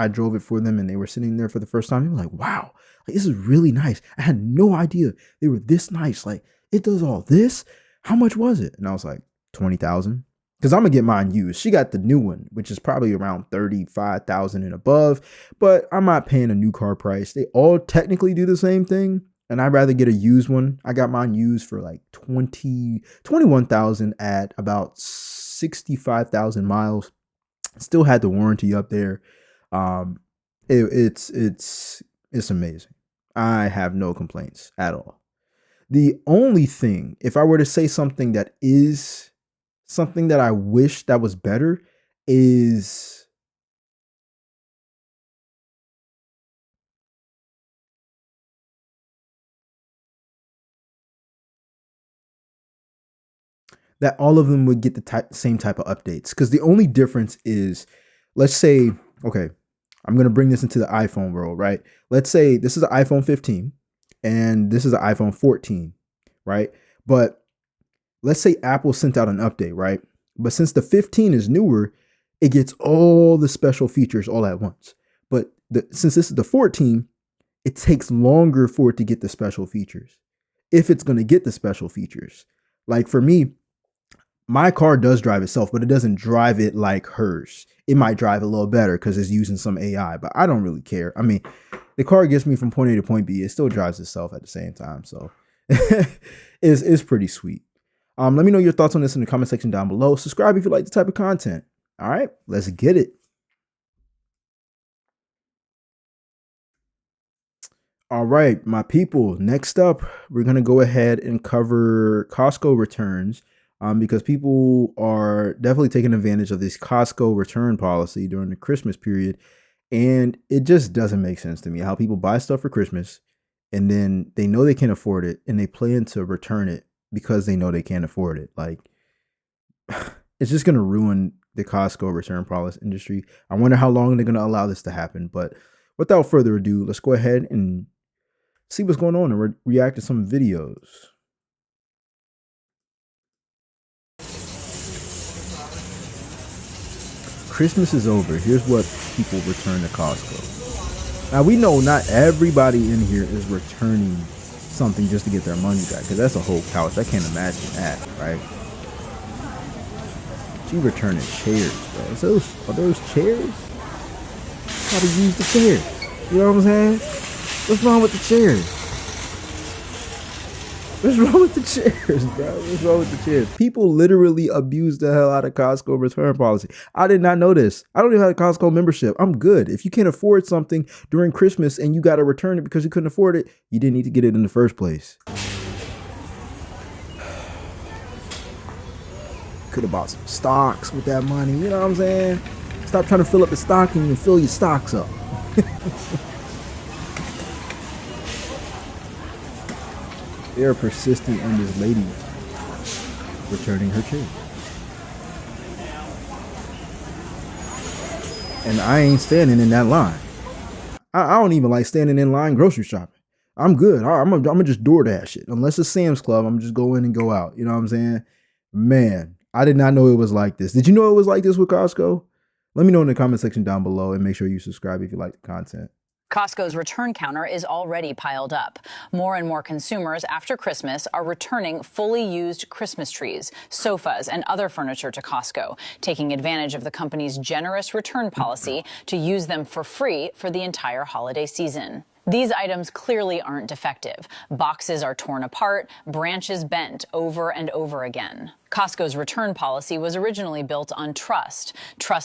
Speaker 1: drove it for them and they were sitting there for the first time, they were like, wow, like, this is really nice. I had no idea they were this nice. Like, it does all this. How much was it? And I was like, 20,000. Because I'm gonna get mine used. She got the new one, which is probably around 35,000 and above, but I'm not paying a new car price. They all technically do the same thing, and I'd rather get a used one. I got mine used for like 21,000 at about 65,000 miles. Still had the warranty up there. It's amazing. I have no complaints at all. The only thing, if I were to say something that is something that I wish that was better, is that all of them would get the same type of updates. Because the only difference is, let's say, okay, I'm going to bring this into the iPhone world, right? Let's say this is an iPhone 15 and this is an iPhone 14, right? But let's say Apple sent out an update, right? But since the 15 is newer, it gets all the special features all at once. But since this is the 14, it takes longer for it to get the special features, if it's going to get the special features. Like for me, my car does drive itself, but it doesn't drive it like hers. It might drive a little better because it's using some AI, but I don't really care. I mean, the car gets me from point A to point B. It still drives itself at the same time. So it's pretty sweet. Let me know your thoughts on this in the comment section down below. Subscribe if you like this type of content. All right, let's get it. All right, my people, next up, we're going to go ahead and cover Costco returns because people are definitely taking advantage of this Costco return policy during the Christmas period. And it just doesn't make sense to me how people buy stuff for Christmas and then they know they can't afford it and they plan to return it because they know they can't afford it. Like, it's just going to ruin the Costco return policy industry. I wonder how long they're going to allow this to happen. But without further ado, let's go ahead and see what's going on and react to some videos. Christmas is over. Here's what people return to Costco. Now, we know not everybody in here is returning something just to get their money back, because that's a whole couch. I can't imagine that, right? She returning chairs, bro. Are those chairs? How to use the chairs? You know what I'm saying? What's wrong with the chairs? What's wrong with the chairs, bro? What's wrong with the chairs? People literally abuse the hell out of Costco return policy. I did not know this. I don't even have a Costco membership. I'm good. If you can't afford something during Christmas and you got to return it because you couldn't afford it, you didn't need to get it in the first place. Could have bought some stocks with that money. You know what I'm saying? Stop trying to fill up the stocking and fill your stocks up. They are persistent on this lady returning her chair. And I ain't standing in that line. I don't even like standing in line grocery shopping. I'm good. I'm gonna just DoorDash it. Unless it's Sam's Club, I'm just go in and go out. You know what I'm saying? Man, I did not know it was like this. Did you know it was like this with Costco? Let me know in the comment section down below and make sure you subscribe if you like the content.
Speaker 12: Costco's return counter is already piled up. More and more consumers after Christmas are returning fully used Christmas trees, sofas, and other furniture to Costco, taking advantage of the company's generous return policy to use them for free for the entire holiday season. These items clearly aren't defective. Boxes are torn apart, branches bent over and over again. Costco's return policy was originally built on trust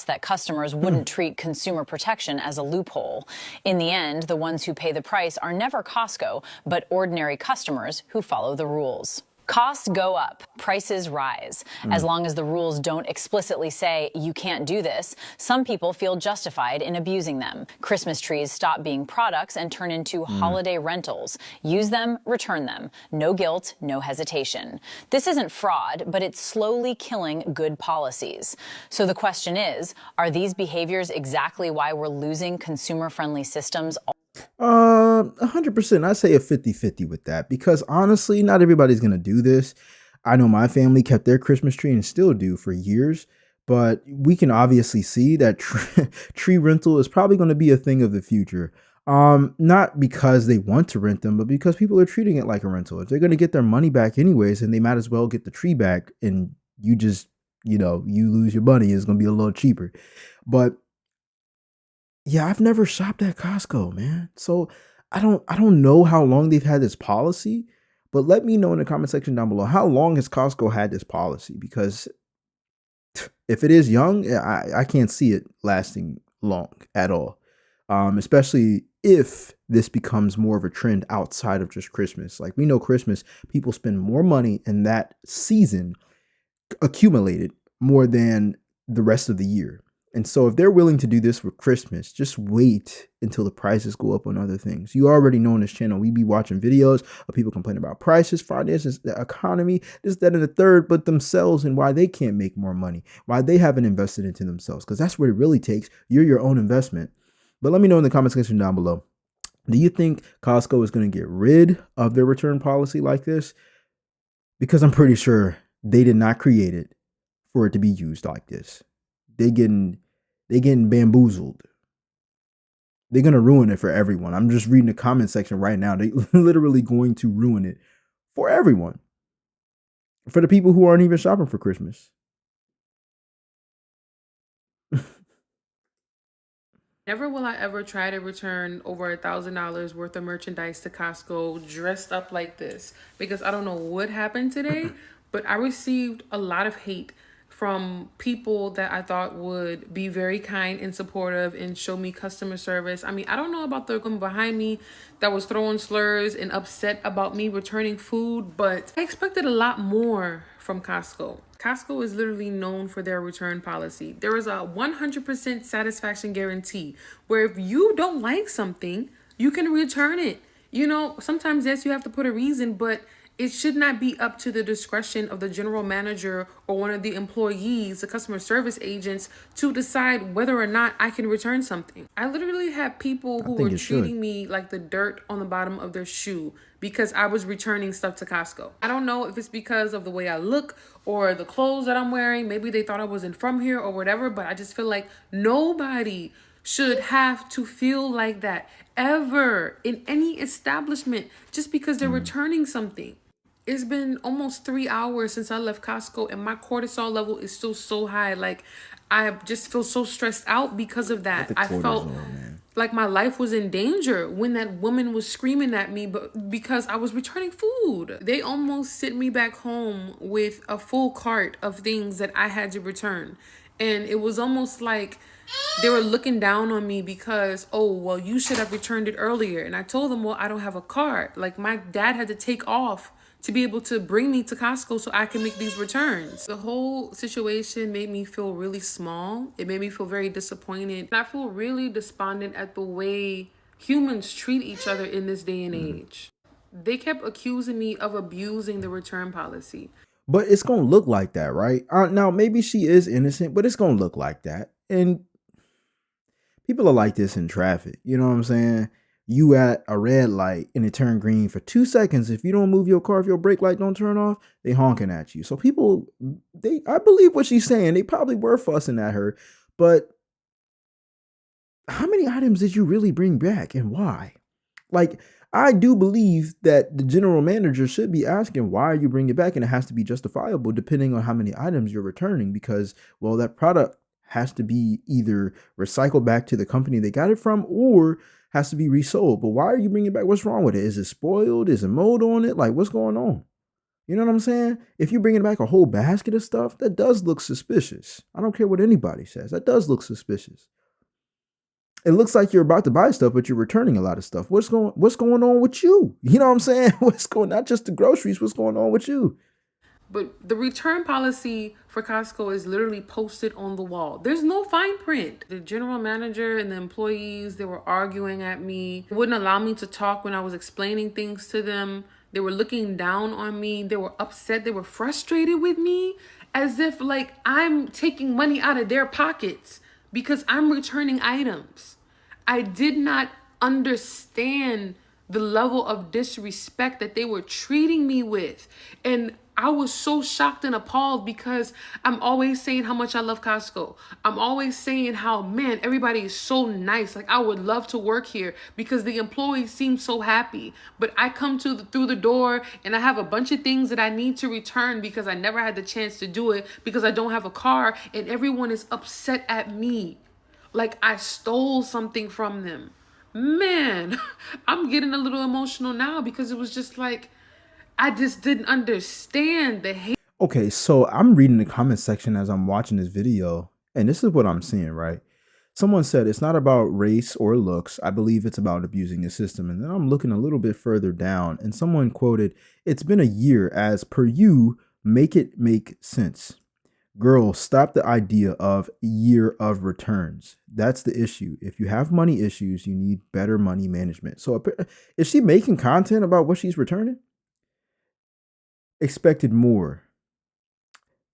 Speaker 12: that customers wouldn't treat consumer protection as a loophole. In the end, the ones who pay the price are never Costco, but ordinary customers who follow the rules. Costs go up, prices rise. As long as the rules don't explicitly say you can't do this, some people feel justified in abusing them. Christmas trees stop being products and turn into holiday rentals. Use them, return them. No guilt, no hesitation. This isn't fraud, but it's slowly killing good policies. So the question is, are these behaviors exactly why we're losing consumer-friendly systems?
Speaker 1: 100%. I say a 50-50 with that, because honestly, not everybody's going to do this. I know my family kept their Christmas tree and still do for years, but we can obviously see that tree rental is probably going to be a thing of the future. Not because they want to rent them, but because people are treating it like a rental. If they're going to get their money back anyways, and they might as well get the tree back, and you just, you lose your money, it's going to be a little cheaper. But yeah, I've never shopped at Costco, man. So I don't know how long they've had this policy, but let me know in the comment section down below, how long has Costco had this policy? Because if it is young, I can't see it lasting long at all. Especially if this becomes more of a trend outside of just Christmas. Like, we know Christmas, people spend more money in that season accumulated more than the rest of the year. And so if they're willing to do this for Christmas, just wait until the prices go up on other things. You already know on this channel, we be watching videos of people complaining about prices, finances, the economy, this, that, and the third, but themselves and why they can't make more money, why they haven't invested into themselves, because that's what it really takes. You're your own investment. But let me know in the comment section down below. Do you think Costco is going to get rid of their return policy like this? Because I'm pretty sure they did not create it for it to be used like this. They getting they getting bamboozled. They're gonna ruin it for everyone. I'm just reading the comment section right now. They literally going to ruin it for everyone. For the people who aren't even shopping for Christmas.
Speaker 13: Never will I ever try to return over $1,000 worth of merchandise to Costco dressed up like this because I don't know what happened today, but I received a lot of hate from people that I thought would be very kind and supportive and show me customer service. I mean, I don't know about the woman behind me that was throwing slurs and upset about me returning food, but I expected a lot more from Costco. Costco is literally known for their return policy. There is a 100% satisfaction guarantee where if you don't like something, you can return it. You know, sometimes, yes, you have to put a reason, but it should not be up to the discretion of the general manager or one of the employees, the customer service agents, to decide whether or not I can return something. I literally had people who were treating me like the dirt on the bottom of their shoe because I was returning stuff to Costco. I don't know if it's because of the way I look or the clothes that I'm wearing. Maybe they thought I wasn't from here or whatever, but I just feel like nobody should have to feel like that ever in any establishment just because they're returning something. It's been almost 3 hours since I left Costco and my cortisol level is still so high. Like, I just feel so stressed out because of that. I felt like my life was in danger when that woman was screaming at me, but because I was returning food. They almost sent me back home with a full cart of things that I had to return. And it was almost like they were looking down on me because, oh, well, you should have returned it earlier. And I told them, well, I don't have a cart. Like, my dad had to take off to be able to bring me to Costco so I can make these returns. The whole situation made me feel really small. It made me feel very disappointed. And I feel really despondent at the way humans treat each other in this day and age. They kept accusing me of abusing the return policy.
Speaker 1: But it's gonna look like that, right? Now, maybe she is innocent, but it's gonna look like that. And people are like this in traffic. You know what I'm saying? You at a red light and it turned green for 2 seconds. If you don't move your car, if your brake light don't turn off, they honking at you. So people, I believe what she's saying. They probably were fussing at her, but how many items did you really bring back and why? Like, I do believe that the general manager should be asking, why are you bringing it back? And it has to be justifiable depending on how many items you're returning because, well, that product has to be either recycled back to the company they got it from or has to be resold. But why are you bringing it back? What's wrong with it? Is it spoiled? Is it mold on it? Like, what's going on? You know what I'm saying? If you're bringing back a whole basket of stuff, that does look suspicious. I don't care what anybody says. That does look suspicious. It looks like you're about to buy stuff, but you're returning a lot of stuff. What's going on with you? You know what I'm saying? Not just the groceries, what's going on with you?
Speaker 13: But the return policy for Costco is literally posted on the wall. There's no fine print. The general manager and the employees, they were arguing at me. They wouldn't allow me to talk when I was explaining things to them. They were looking down on me. They were upset. They were frustrated with me as if like I'm taking money out of their pockets because I'm returning items. I did not understand the level of disrespect that they were treating me with. And I was so shocked and appalled because I'm always saying how much I love Costco. I'm always saying how, man, everybody is so nice. Like, I would love to work here because the employees seem so happy. But I come through the door and I have a bunch of things that I need to return because I never had the chance to do it because I don't have a car. And everyone is upset at me. Like I stole something from them. Man, I'm getting a little emotional now because it was just like, I just didn't understand the hate.
Speaker 1: Okay, so I'm reading the comment section as I'm watching this video, and this is what I'm seeing, right? Someone said it's not about race or looks. I believe it's about abusing the system. And then I'm looking a little bit further down, and someone quoted, "It's been a year as per you, make it make sense. Girl, stop the idea of year of returns. That's the issue. If you have money issues, you need better money management." So is she making content about what she's returning? Expected more.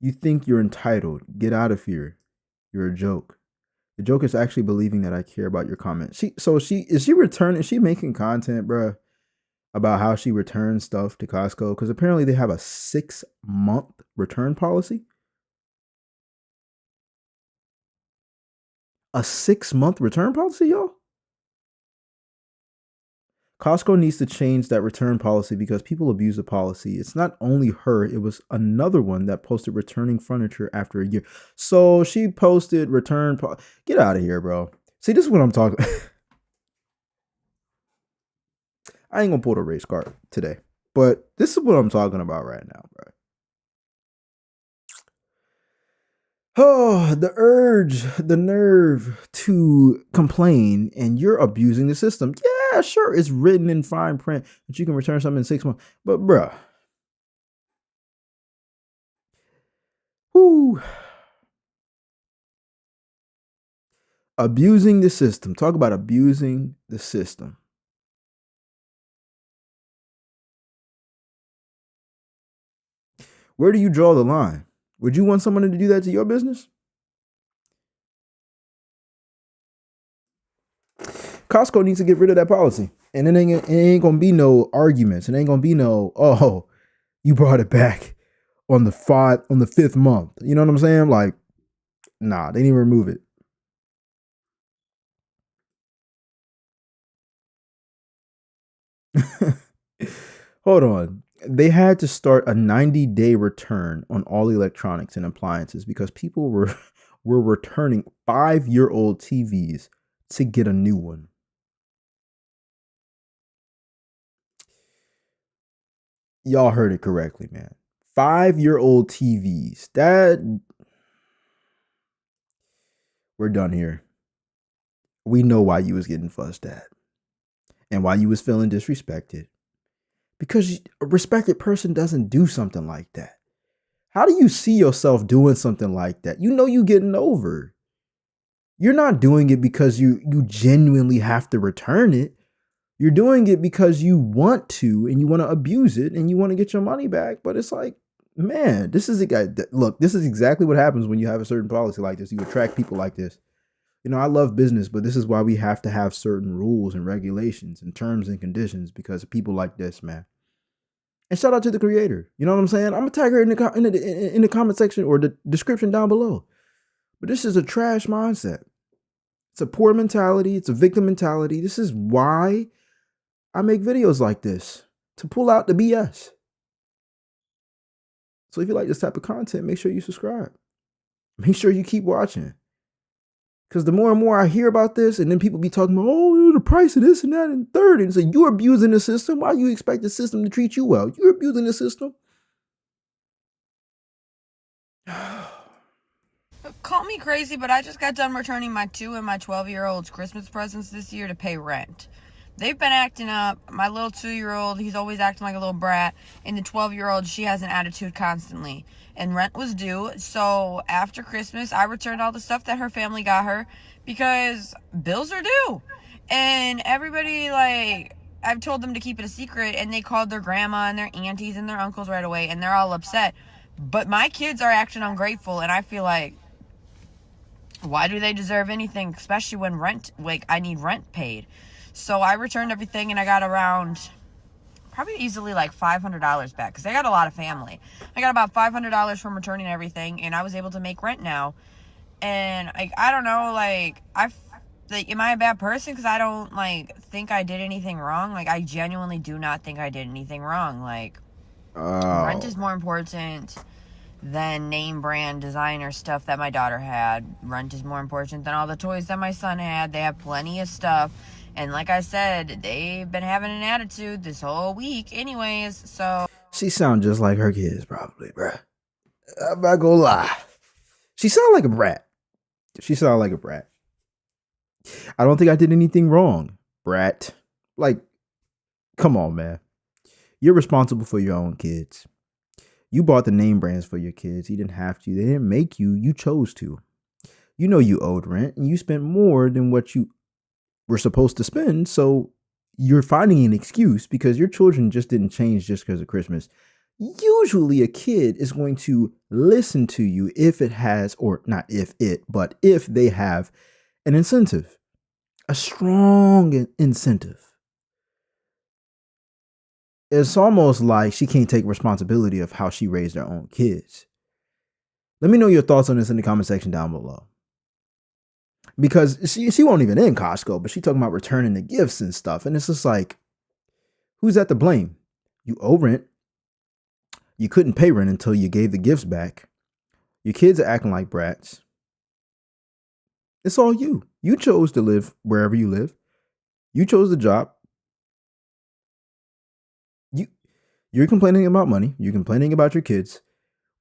Speaker 1: You think you're entitled. Get out of here. You're a joke. The Joker's actually believing that I care about your comment. Is she making content, bruh, about how she returns stuff to Costco? Because apparently they have a 6-month return policy. A 6-month return policy, y'all? Costco needs to change that return policy because people abuse the policy. It's not only her, it was another one that posted returning furniture after a year. So she posted get out of here, bro. See, this is what I'm talking. I ain't gonna pull the race card today, but this is what I'm talking about right now, bro. Oh, the urge, the nerve to complain, and you're abusing the system. Yeah, sure, it's written in fine print that you can return something in 6 months, but bruh, whoo, abusing the system. Talk about abusing the system. Where do you draw the line? Would you want someone to do that to your business? Costco needs to get rid of that policy. And it ain't gonna be no arguments. It ain't gonna be no, oh, you brought it back on the 5th month. You know what I'm saying? Like, nah, they need to remove it. Hold on. They had to start a 90-day return on all electronics and appliances because people were returning 5-year-old TVs to get a new one. Y'all heard it correctly, man. 5-year-old TVs. We're done here. We know why you was getting fussed at and why you was feeling disrespected. Because a respected person doesn't do something like that. How do you see yourself doing something like that? You know you getting over. You're not doing it because you genuinely have to return it. You're doing it because you want to and you want to abuse it and you want to get your money back. But it's like, man, this is a guy. Look, this is exactly what happens when you have a certain policy like this. You attract people like this. You know, I love business, but this is why we have to have certain rules and regulations and terms and conditions because of people like this, man. And shout out to the creator. You know what I'm saying? I'm gonna tag her in the comment section or the description down below. But this is a trash mindset. It's a poor mentality. It's a victim mentality. This is why I make videos like this, to pull out the BS. So if you like this type of content, make sure you subscribe. Make sure you keep watching. Because the more and more I hear about this, and then people be talking about, oh, the price of this and that and third, and so you're abusing the system. Why do you expect the system to treat you well? You're abusing the system.
Speaker 14: Call me crazy, but I just got done returning my 2 and my 12-year-old's Christmas presents this year to pay rent. They've been acting up. My little 2-year-old, he's always acting like a little brat. And the 12-year-old, she has an attitude constantly. And rent was due. So after Christmas, I returned all the stuff that her family got her because bills are due. And everybody, like, I've told them to keep it a secret. And they called their grandma and their aunties and their uncles right away. And they're all upset. But my kids are acting ungrateful. And I feel like, why do they deserve anything? Especially when I need rent paid. So I returned everything and I got around probably easily like $500 back because I got a lot of family. I got about $500 from returning everything and I was able to make rent now. And I don't know, am I a bad person because I don't think I did anything wrong? I genuinely do not think I did anything wrong. Rent is more important than name brand designer stuff that my daughter had. Rent is more important than all the toys that my son had. They have plenty of stuff. And like I said, they've been having an attitude this whole week anyways, so.
Speaker 1: She sound just like her kids probably, bruh. I'm not gonna lie. She sound like a brat. I don't think I did anything wrong, brat. Come on, man. You're responsible for your own kids. You bought the name brands for your kids. You didn't have to. They didn't make you. You chose to. You know you owed rent and you spent more than what you were supposed to spend. So you're finding an excuse because your children just didn't change just because of Christmas. Usually a kid is going to listen to you if it has, or not if it, but if they have an incentive, a strong incentive. It's almost like she can't take responsibility of how she raised her own kids. Let me know your thoughts on this in the comment section down below. Because she won't even in Costco, but she talking about returning the gifts and stuff. And it's just like, who's at the blame? You owe rent. You couldn't pay rent until you gave the gifts back. Your kids are acting like brats. It's all you. You chose to live wherever you live. You chose the job. You're complaining about money. You're complaining about your kids.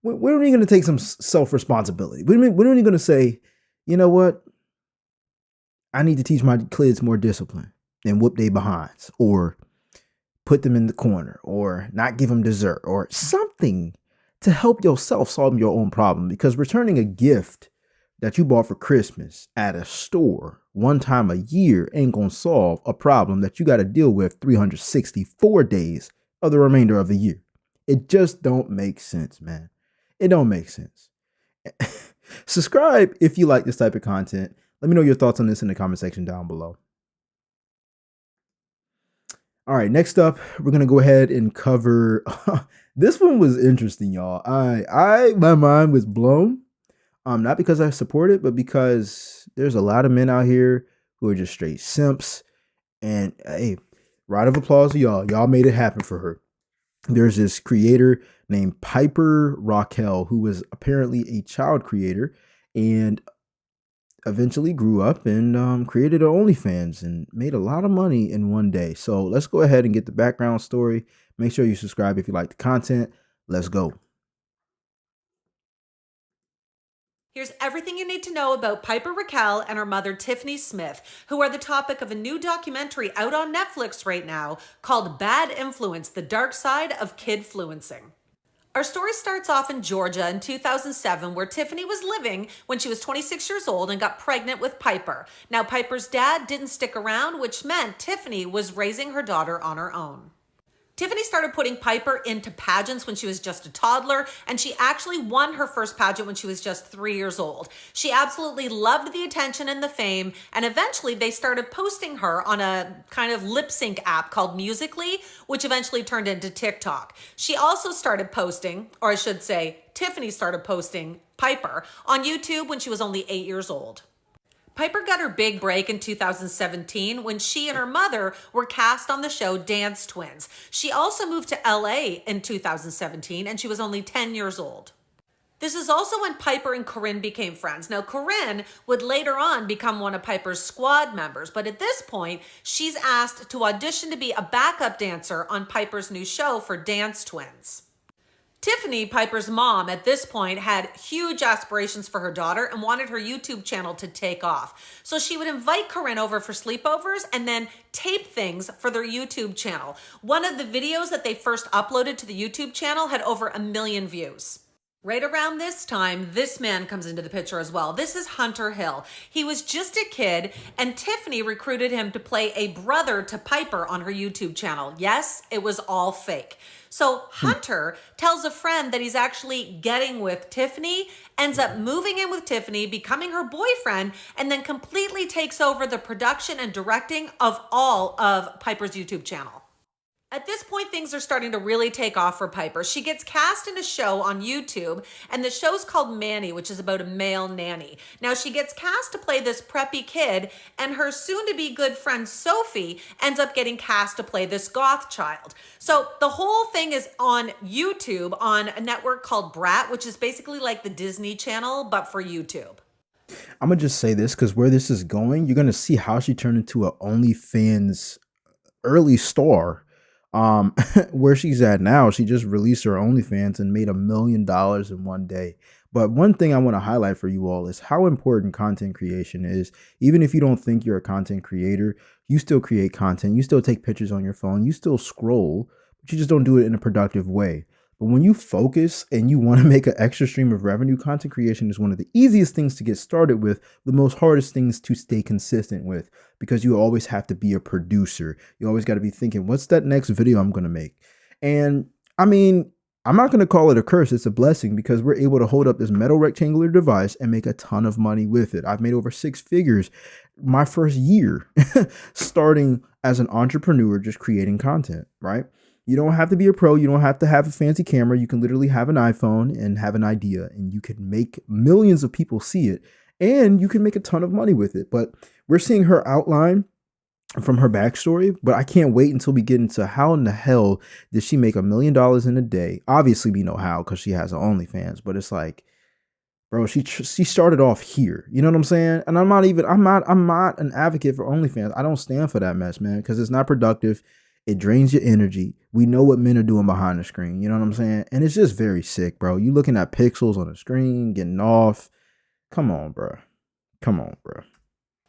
Speaker 1: When are you going to take some self-responsibility? When are you going to say, you know what? I need to teach my kids more discipline and whoop their behinds, or put them in the corner, or not give them dessert, or something to help yourself solve your own problem. Because returning a gift that you bought for Christmas at a store one time a year ain't going to solve a problem that you got to deal with 364 days of the remainder of the year. It just don't make sense, man. It don't make sense. Subscribe if you like this type of content. Let me know your thoughts on this in the comment section down below. All right, next up, we're going to go ahead and cover this one was interesting, y'all. My mind was blown. Not because I support it, but because there's a lot of men out here who are just straight simps. And hey, round of applause to y'all. Y'all made it happen for her. There's this creator named Piper Raquel, who was apparently a child creator and eventually grew up and created her OnlyFans and made a lot of money in one day. So let's go ahead and get the background story. Make sure you subscribe if you like the content. Let's go.
Speaker 15: Here's everything you need to know about Piper Raquel and her mother, Tiffany Smith, who are the topic of a new documentary out on Netflix right now called Bad Influence, The Dark Side of Kidfluencing. Our story starts off in Georgia in 2007, where Tiffany was living when she was 26 years old and got pregnant with Piper. Now, Piper's dad didn't stick around, which meant Tiffany was raising her daughter on her own. Tiffany started putting Piper into pageants when she was just a toddler, and she actually won her first pageant when she was just 3 years old. She absolutely loved the attention and the fame, and eventually they started posting her on a kind of lip sync app called Musical.ly, which eventually turned into TikTok. She also started posting, or I should say, Tiffany started posting Piper on YouTube when she was only 8 years old. Piper got her big break in 2017 when she and her mother were cast on the show Dance Twins. She also moved to LA in 2017 and she was only 10 years old. This is also when Piper and Corinne became friends. Now, Corinne would later on become one of Piper's squad members, but at this point, she's asked to audition to be a backup dancer on Piper's new show for Dance Twins. Tiffany, Piper's mom, at this point had huge aspirations for her daughter and wanted her YouTube channel to take off. So she would invite Corinne over for sleepovers and then tape things for their YouTube channel. One of the videos that they first uploaded to the YouTube channel had over 1 million views. Right around this time, this man comes into the picture as well. This is Hunter Hill. He was just a kid, and Tiffany recruited him to play a brother to Piper on her YouTube channel. Yes, it was all fake. So Hunter tells a friend that he's actually getting with Tiffany, ends up moving in with Tiffany, becoming her boyfriend, and then completely takes over the production and directing of all of Piper's YouTube channel. At this point, things are starting to really take off for Piper. She gets cast in a show on YouTube, and the show's called Manny, which is about a male nanny. Now, she gets cast to play this preppy kid, and her soon-to-be good friend Sophie ends up getting cast to play this goth child. So the whole thing is on YouTube on a network called Brat, which is basically like the Disney Channel, but for YouTube.
Speaker 1: I'm going to just say this because where this is going, you're going to see how she turned into an OnlyFans early star. Where she's at now, she just released her OnlyFans and made $1 million in one day. But one thing I want to highlight for you all is how important content creation is. Even if you don't think you're a content creator, you still create content. You still take pictures on your phone. You still scroll, but you just don't do it in a productive way. But when you focus and you want to make an extra stream of revenue, content creation is one of the easiest things to get started with, the most hardest things to stay consistent with, because you always have to be a producer. You always got to be thinking, what's that next video I'm going to make? And I mean, I'm not going to call it a curse. It's a blessing because we're able to hold up this metal rectangular device and make a ton of money with it. I've made over 6 figures my first year starting as an entrepreneur, just creating content, right? You don't have to be a pro. You don't have to have a fancy camera. You can literally have an iPhone and have an idea, and you can make millions of people see it, and you can make a ton of money with it. But we're seeing her outline from her backstory, but I can't wait until we get into how in the hell did she make $1 million in a day? Obviously, we know how because she has an OnlyFans, but it's like, bro, she started off here. You know what I'm saying? And I'm not an advocate for OnlyFans. I don't stand for that mess, man, because it's not productive. It drains your energy. We know what men are doing behind the screen. You know what I'm saying? And it's just very sick, bro. You looking at pixels on the screen, getting off. Come on, bro. Come on, bro.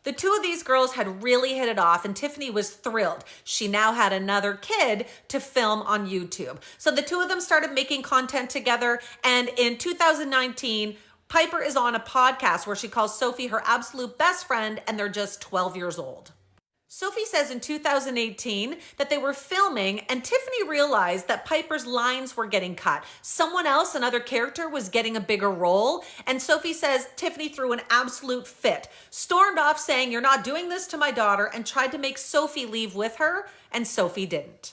Speaker 15: The two of these girls had really hit it off, and Tiffany was thrilled. She now had another kid to film on YouTube. So the two of them started making content together, and in 2019, Piper is on a podcast where she calls Sophie her absolute best friend, and they're just 12 years old. Sophie says in 2018 that they were filming and Tiffany realized that Piper's lines were getting cut. Someone else, another character, was getting a bigger role. And Sophie says Tiffany threw an absolute fit, stormed off saying, "You're not doing this to my daughter," and tried to make Sophie leave with her, and Sophie didn't.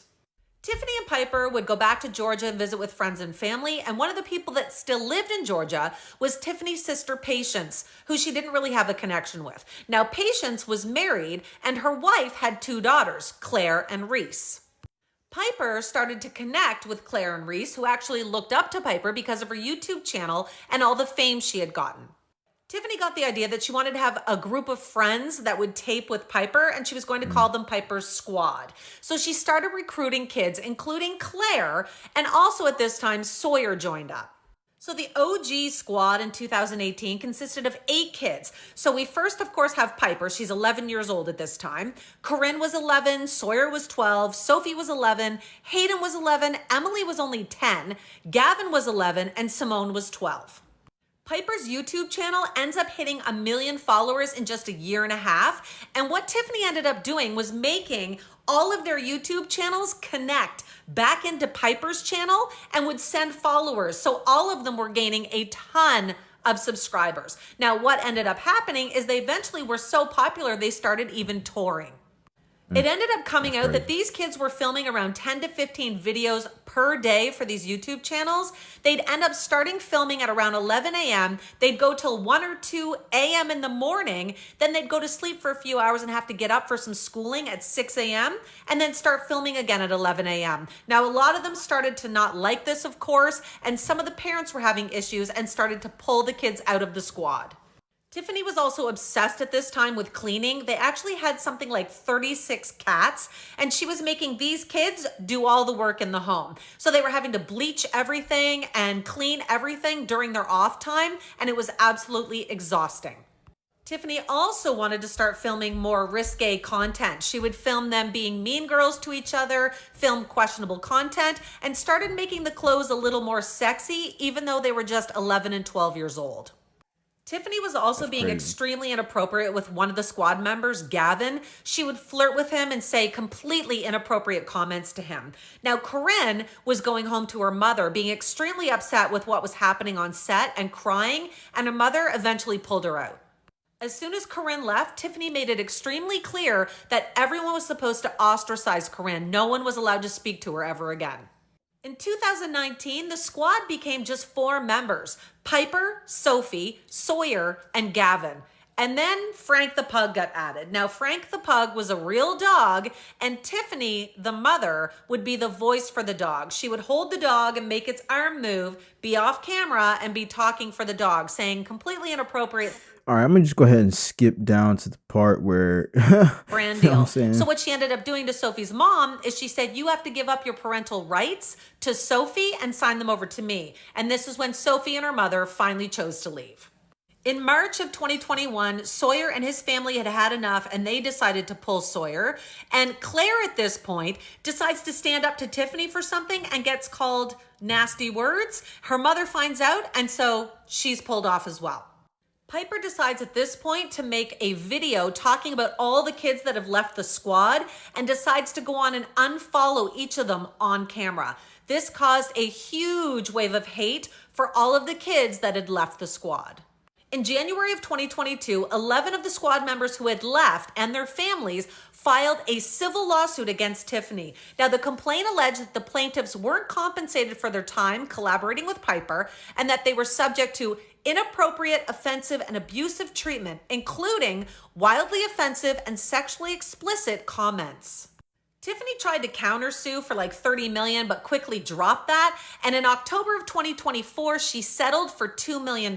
Speaker 15: Tiffany and Piper would go back to Georgia and visit with friends and family, and one of the people that still lived in Georgia was Tiffany's sister, Patience, who she didn't really have a connection with. Now, Patience was married, and her wife had 2 daughters, Claire and Reese. Piper started to connect with Claire and Reese, who actually looked up to Piper because of her YouTube channel and all the fame she had gotten. Tiffany got the idea that she wanted to have a group of friends that would tape with Piper, and she was going to call them Piper's Squad. So she started recruiting kids, including Claire, and also at this time, Sawyer joined up. So the OG squad in 2018 consisted of 8 kids. So we first, of course, have Piper. She's 11 years old at this time. Corinne was 11, Sawyer was 12, Sophie was 11, Hayden was 11, Emily was only 10, Gavin was 11, and Simone was 12. Piper's YouTube channel ends up hitting 1 million followers in just a year and a half. And what Tiffany ended up doing was making all of their YouTube channels connect back into Piper's channel and would send followers. So all of them were gaining a ton of subscribers. Now, what ended up happening is they eventually were so popular, they started even touring. It ended up coming out that these kids were filming around 10 to 15 videos per day for these YouTube channels. They'd end up starting filming at around 11 a.m. They'd go till 1 or 2 a.m. in the morning. Then they'd go to sleep for a few hours and have to get up for some schooling at 6 a.m. and then start filming again at 11 a.m. Now, a lot of them started to not like this, of course, and some of the parents were having issues and started to pull the kids out of the squad. Tiffany was also obsessed at this time with cleaning. They actually had something like 36 cats, and she was making these kids do all the work in the home. So they were having to bleach everything and clean everything during their off time, and it was absolutely exhausting. Tiffany also wanted to start filming more risque content. She would film them being mean girls to each other, film questionable content, and started making the clothes a little more sexy, even though they were just 11 and 12 years old. Tiffany was also being extremely inappropriate with one of the squad members, Gavin. She would flirt with him and say completely inappropriate comments to him. Now, Corinne was going home to her mother, being extremely upset with what was happening on set and crying, and her mother eventually pulled her out. As soon as Corinne left, Tiffany made it extremely clear that everyone was supposed to ostracize Corinne. No one was allowed to speak to her ever again. In 2019, the squad became just 4 members: Piper, Sophie, Sawyer, and Gavin. And then Frank the Pug got added. Now, Frank the Pug was a real dog, and Tiffany, the mother, would be the voice for the dog. She would hold the dog and make its arm move, be off camera, and be talking for the dog, saying completely inappropriate.
Speaker 1: All right, I'm gonna just go ahead and skip down to the part where
Speaker 15: brand
Speaker 1: you know
Speaker 15: deal.
Speaker 1: what I'm
Speaker 15: So what she ended up doing to Sophie's mom is she said, "You have to give up your parental rights to Sophie and sign them over to me." And this is when Sophie and her mother finally chose to leave. In March of 2021, Sawyer and his family had had enough, and they decided to pull Sawyer. And Claire at this point decides to stand up to Tiffany for something and gets called nasty words. Her mother finds out, and so she's pulled off as well. Piper decides at this point to make a video talking about all the kids that have left the squad and decides to go on and unfollow each of them on camera. This caused a huge wave of hate for all of the kids that had left the squad. In January of 2022, 11 of the squad members who had left and their families filed a civil lawsuit against Tiffany. Now, the complaint alleged that the plaintiffs weren't compensated for their time collaborating with Piper and that they were subject to inappropriate, offensive, and abusive treatment, including wildly offensive and sexually explicit comments. Tiffany tried to countersue for like $30 million, but quickly dropped that. And in October of 2024, she settled for $2 million.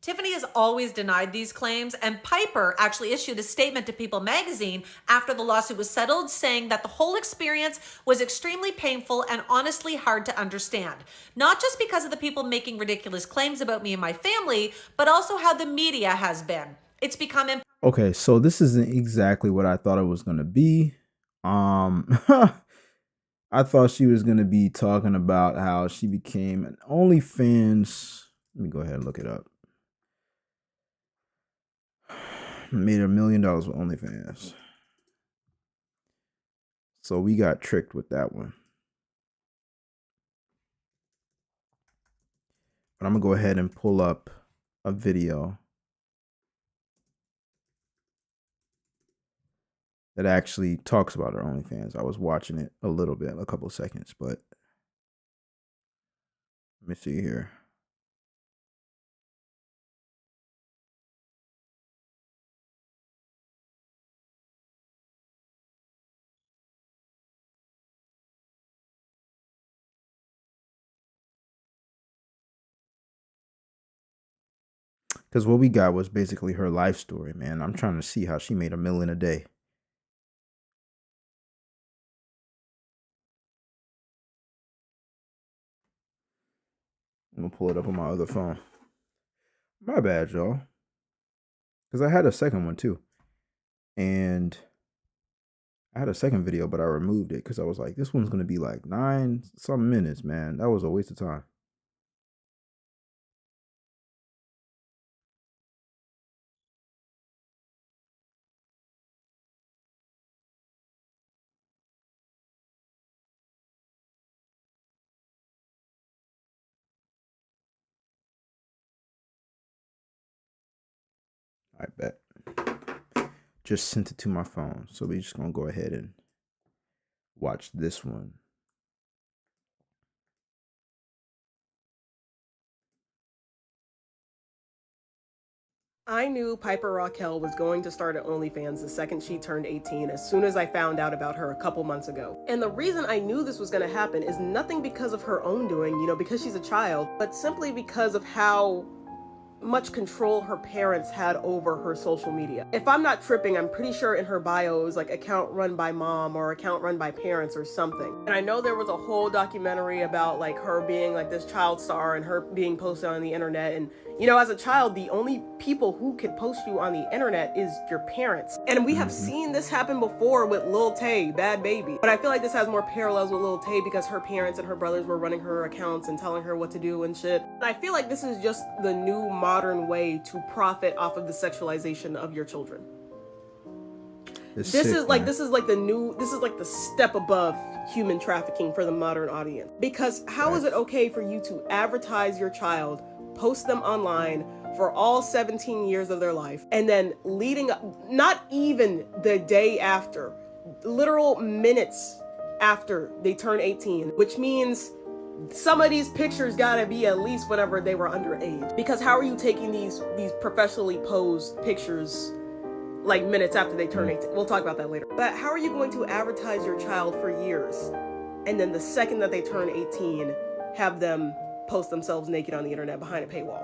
Speaker 15: Tiffany has always denied these claims, and Piper actually issued a statement to People magazine after the lawsuit was settled, saying that the whole experience was extremely painful and honestly hard to understand. Not just because of the people making ridiculous claims about me and my family, but also how the media has been. It's become
Speaker 1: Okay, so this isn't exactly what I thought it was gonna be. I thought she was gonna be talking about how she became an OnlyFans. Let me go ahead and look it up. Made $1 million with OnlyFans. So we got tricked with that one. But I'm gonna go ahead and pull up a video that actually talks about her OnlyFans. I was watching it a little bit, a couple of seconds, but let me see here. Because what we got was basically her life story, man. I'm trying to see how she made $1 million a day. I'm gonna pull it up on my other phone. My bad, y'all. Because I had a second one too. And I had a second video, but I removed it because I was like, this one's gonna be like 9 some minutes, man. That was a waste of time. I bet. Just sent it to my phone. So we just gonna go ahead and watch this one.
Speaker 16: I knew Piper Raquel was going to start at OnlyFans the second she turned 18 as soon as I found out about her a couple months ago. And the reason I knew this was going to happen is nothing because of her own doing, because she's a child, but simply because of how much control her parents had over her social media. If I'm not tripping, I'm pretty sure in her bio it was like account run by mom or account run by parents or something. And I know there was a whole documentary about like her being like this child star and her being posted on the internet. And as a child, the only people who could post you on the internet is your parents. And we have seen this happen before with Lil Tay, Bad Baby. But I feel like this has more parallels with Lil Tay because her parents and her brothers were running her accounts and telling her what to do and shit. And I feel like this is just the new modern way to profit off of the sexualization of your children. This is like the step above human trafficking for the modern audience. Because how is it okay for you to advertise your child, post them online for all 17 years of their life, and then leading up, not even the day after, literal minutes after they turn 18, which means some of these pictures gotta be at least whenever they were underage. Because how are you taking these professionally posed pictures like minutes after they turn 18? We'll talk about that later. But how are you going to advertise your child for years, and then the second that they turn 18, have them post themselves naked on the internet behind a paywall?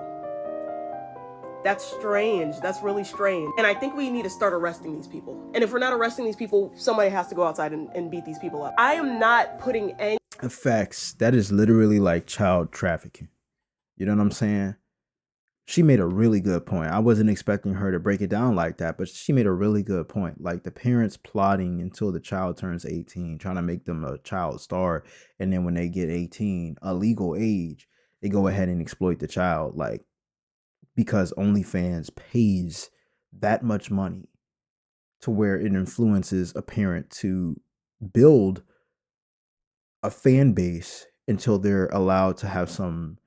Speaker 16: That's strange. That's really strange. And I think we need to start arresting these people. And if we're not arresting these people, somebody has to go outside and beat these people up. I am not putting any
Speaker 1: Facts. That is literally like child trafficking. You know what I'm saying? She made a really good point. I wasn't expecting her to break it down like that, but she made a really good point. Like the parents plotting until the child turns 18, trying to make them a child star. And then when they get 18, a legal age, they go ahead and exploit the child. Like, because OnlyFans pays that much money to where it influences a parent to build a fan base until they're allowed to have some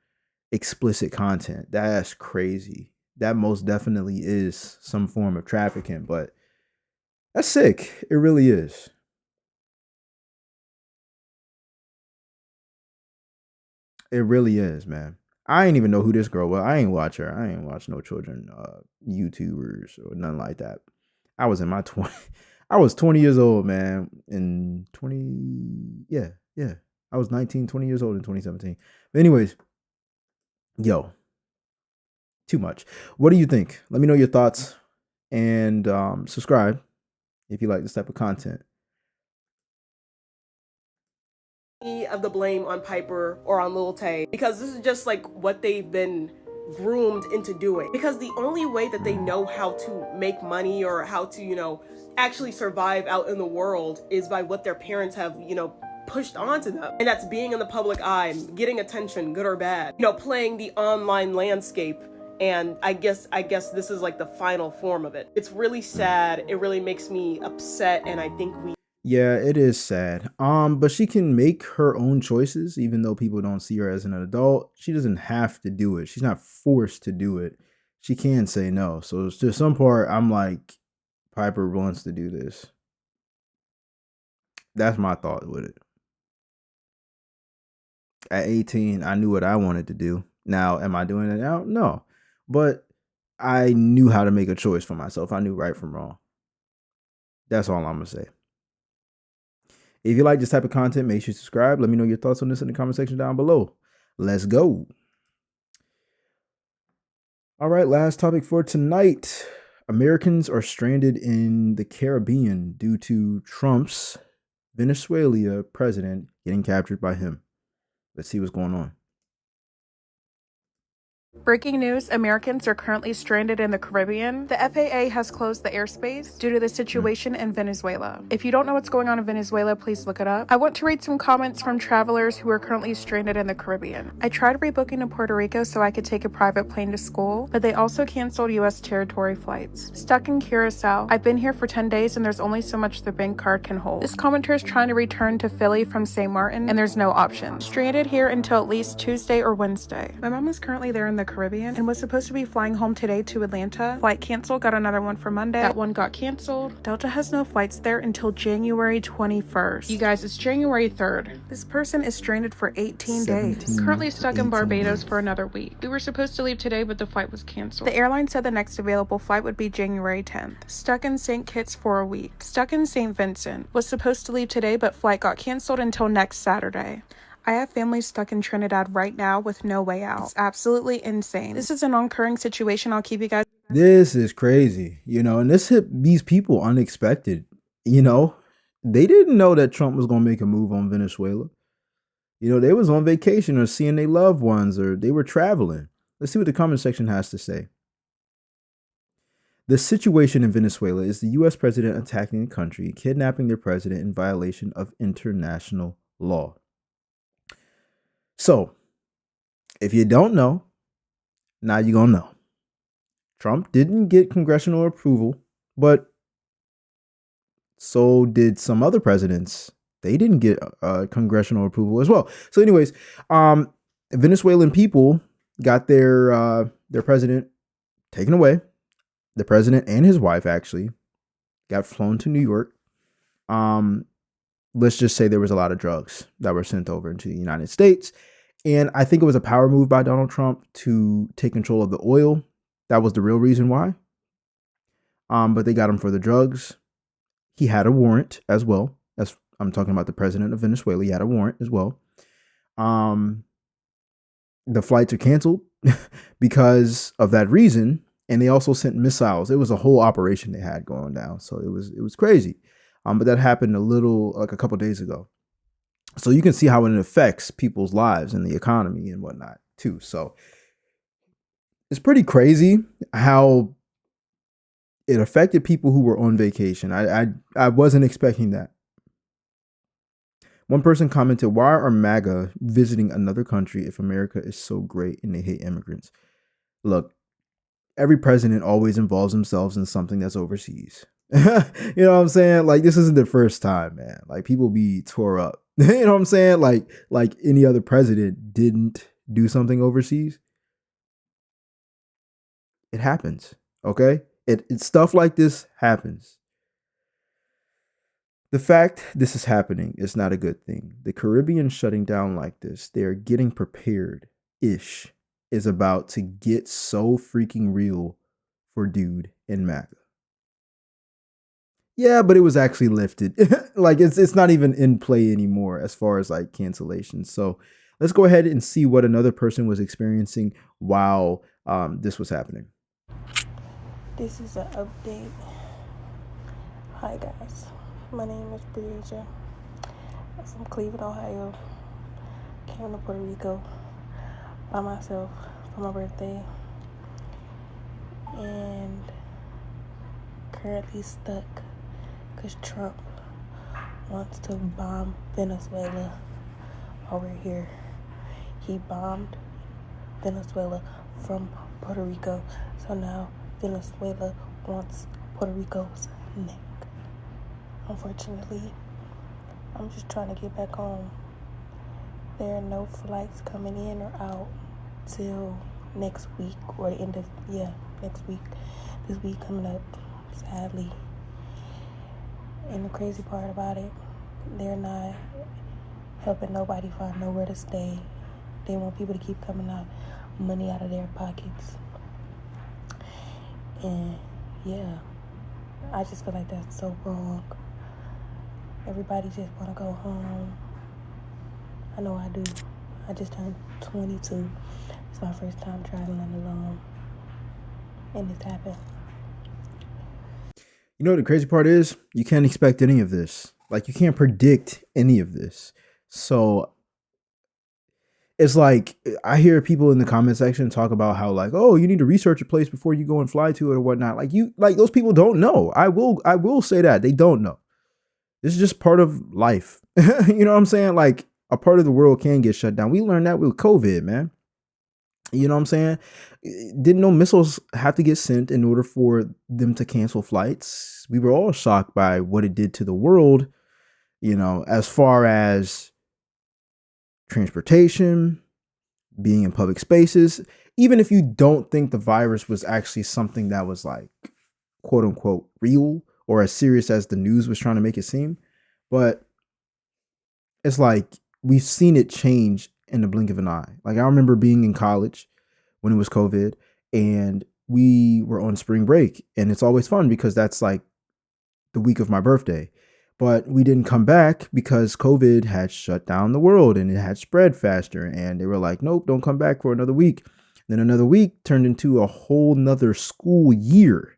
Speaker 1: explicit content. That's crazy. That most definitely is some form of trafficking, but that's sick. It really is. It really is, man. I ain't even know who this girl was. I ain't watch her. I ain't watch no children YouTubers or nothing like that. I was in my 20 I was 20 years old, man. In 20 yeah, yeah. I was 19, 20 years old in 2017. But anyways, yo, too much. What do you think? Let me know your thoughts and subscribe if you like this type of content.
Speaker 16: Of the blame on Piper or on Lil Tay, because this is just like what they've been groomed into doing. Because the only way that they know how to make money or how to, actually survive out in the world is by what their parents have, pushed onto them. And that's being in the public eye, getting attention, good or bad. Playing the online landscape. And I guess this is like the final form of it. It's really sad. It really makes me upset, and I think
Speaker 1: Yeah, it is sad. But she can make her own choices, even though people don't see her as an adult. She doesn't have to do it. She's not forced to do it. She can say no. So to some part, I'm like, Piper wants to do this. That's my thought with it. At 18, I knew what I wanted to do. Now, am I doing it now? No. But I knew how to make a choice for myself. I knew right from wrong. That's all I'm going to say. If you like this type of content, make sure you subscribe. Let me know your thoughts on this in the comment section down below. Let's go. All right, last topic for tonight. Americans are stranded in the Caribbean due to Trump's Venezuela president getting captured by him. Let's see what's going on.
Speaker 17: Breaking news, Americans are currently stranded in the Caribbean. The FAA has closed the airspace due to the situation in Venezuela. If you don't know what's going on in Venezuela, please look it up. I want to read some comments from travelers who are currently stranded in the Caribbean. I tried rebooking to Puerto Rico so I could take a private plane to school, but they also canceled U.S. territory flights. Stuck in Curacao. I've been here for 10 days and there's only so much the bank card can hold. This commenter is trying to return to Philly from St. Martin and there's no option. Stranded here until at least Tuesday or Wednesday. My mom is currently there in the Caribbean and was supposed to be flying home today to Atlanta. Flight canceled, got another one for Monday. That one got canceled. Delta has no flights there until January 21st. You guys, it's January 3rd. This person is stranded for 18 days. Currently stuck in Barbados for another week. We were supposed to leave today, but the flight was canceled. The airline said the next available flight would be January 10th. Stuck in St. Kitts for a week. Stuck in St. Vincent. Was supposed to leave today, but flight got canceled until next Saturday. I have family stuck in Trinidad right now with no way out. It's absolutely insane. This is an occurring situation. I'll keep you guys.
Speaker 1: This is crazy, and this hit these people unexpected. They didn't know that Trump was going to make a move on Venezuela. They was on vacation or seeing their loved ones or they were traveling. Let's see what the comment section has to say. The situation in Venezuela is the U.S. president attacking the country, kidnapping their president in violation of international law. So, if you don't know, now you're going to know. Trump didn't get congressional approval, but so did some other presidents. They didn't get congressional approval as well. So anyways, Venezuelan people got their president taken away. The president and his wife actually got flown to New York. Let's just say there was a lot of drugs that were sent over into the United States. And I think it was a power move by Donald Trump to take control of the oil. That was the real reason why. But they got him for the drugs. He had a warrant as well. I'm talking about the president of Venezuela. He had a warrant as well. The flights are canceled because of that reason. And they also sent missiles. It was a whole operation they had going down. So it was crazy. But that happened a couple days ago. So you can see how it affects people's lives and the economy and whatnot too. So it's pretty crazy how it affected people who were on vacation. I wasn't expecting that. One person commented, "Why are MAGA visiting another country if America is so great and they hate immigrants?" Look, every president always involves themselves in something that's overseas. You know what I'm saying? Like, this isn't the first time, man. Like, people be tore up. You know what I'm saying? Like any other president didn't do something overseas. It happens. Okay? It stuff like this happens. The fact this is happening is not a good thing. The Caribbean shutting down like this, they are getting prepared ish, is about to get so freaking real for dude in MAGA. Yeah, but it was actually lifted. Like, it's not even in play anymore as far as like cancellations. So let's go ahead and see what another person was experiencing while this was happening.
Speaker 18: This is an update. Hi guys, my name is Bridget. I'm from Cleveland, Ohio. Came to Puerto Rico by myself for my birthday, and currently stuck because Trump wants to bomb Venezuela while we're here. He bombed Venezuela from Puerto Rico, so now Venezuela wants Puerto Rico's neck. Unfortunately, I'm just trying to get back home. There are no flights coming in or out till next week, or the end of, next week. This week coming up, sadly. And the crazy part about it, they're not helping nobody find nowhere to stay. They want people to keep coming out, money out of their pockets. And yeah, I just feel like that's so wrong. Everybody just want to go home. I know I do. I just turned 22. It's my first time traveling alone. And it's happened.
Speaker 1: You know what the crazy part is? You can't expect any of this. Like, you can't predict any of this. So it's like, I hear people in the comment section talk about how, like, oh, you need to research a place before you go and fly to it or whatnot. Like those people don't know. I will say that they don't know. This is just part of life. You know what I'm saying? Like, a part of the world can get shut down. We learned that with COVID, man. You know what I'm saying? Didn't no missiles have to get sent in order for them to cancel flights? We were all shocked by what it did to the world, you know, as far as transportation, being in public spaces. Even if you don't think the virus was actually something that was like, quote unquote, real or as serious as the news was trying to make it seem. But it's like, we've seen it change in the blink of an eye. Like, I remember being in college when it was COVID, and we were on spring break, and it's always fun because that's like the week of my birthday. But we didn't come back because COVID had shut down the world and it had spread faster. And they were like, nope, don't come back for another week. Then another week turned into a whole nother school year.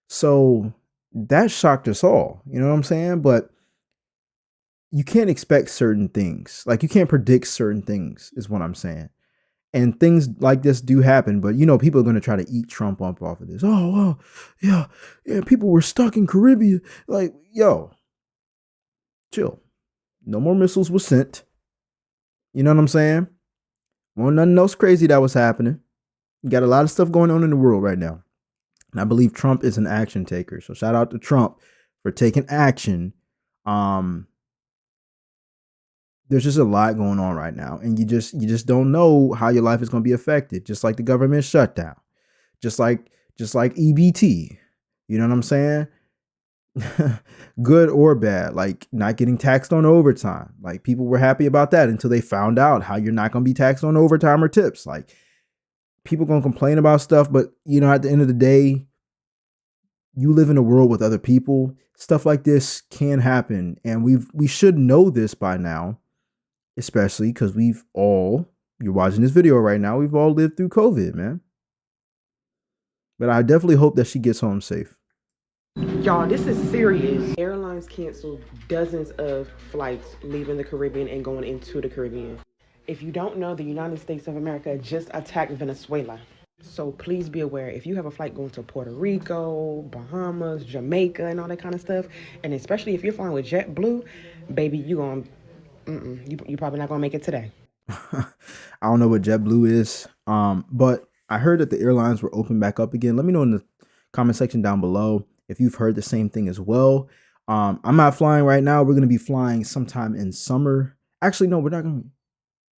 Speaker 1: So that shocked us all. You know what I'm saying? But you can't expect certain things. Like, you can't predict certain things is what I'm saying. And things like this do happen, but you know, people are going to try to eat Trump up off of this. Oh, well, yeah, people were stuck in Caribbean. Like, yo, chill. No more missiles were sent. You know what I'm saying? Well, nothing else crazy that was happening. You got a lot of stuff going on in the world right now. And I believe Trump is an action taker. So shout out to Trump for taking action. There's just a lot going on right now, and you just don't know how your life is going to be affected. Just like the government shutdown, just like EBT. You know what I'm saying? Good or bad, like not getting taxed on overtime. Like, people were happy about that until they found out how you're not going to be taxed on overtime or tips. Like, people going to complain about stuff, but you know, at the end of the day, you live in a world with other people. Stuff like this can happen, and we should know this by now. Especially because you're watching this video right now, we've all lived through COVID, man. But I definitely hope that she gets home safe.
Speaker 19: Y'all, this is serious. Airlines canceled dozens of flights leaving the Caribbean and going into the Caribbean. If you don't know, the United States of America just attacked Venezuela. So please be aware, if you have a flight going to Puerto Rico, Bahamas, Jamaica, and all that kind of stuff, and especially if you're flying with JetBlue, baby, you probably not gonna make it today.
Speaker 1: I don't know what JetBlue is, but I heard that the airlines were open back up again. Let me know in the comment section down below if you've heard the same thing as well. I'm not flying right now. We're going to be flying sometime in summer. Actually, no, we're not going to.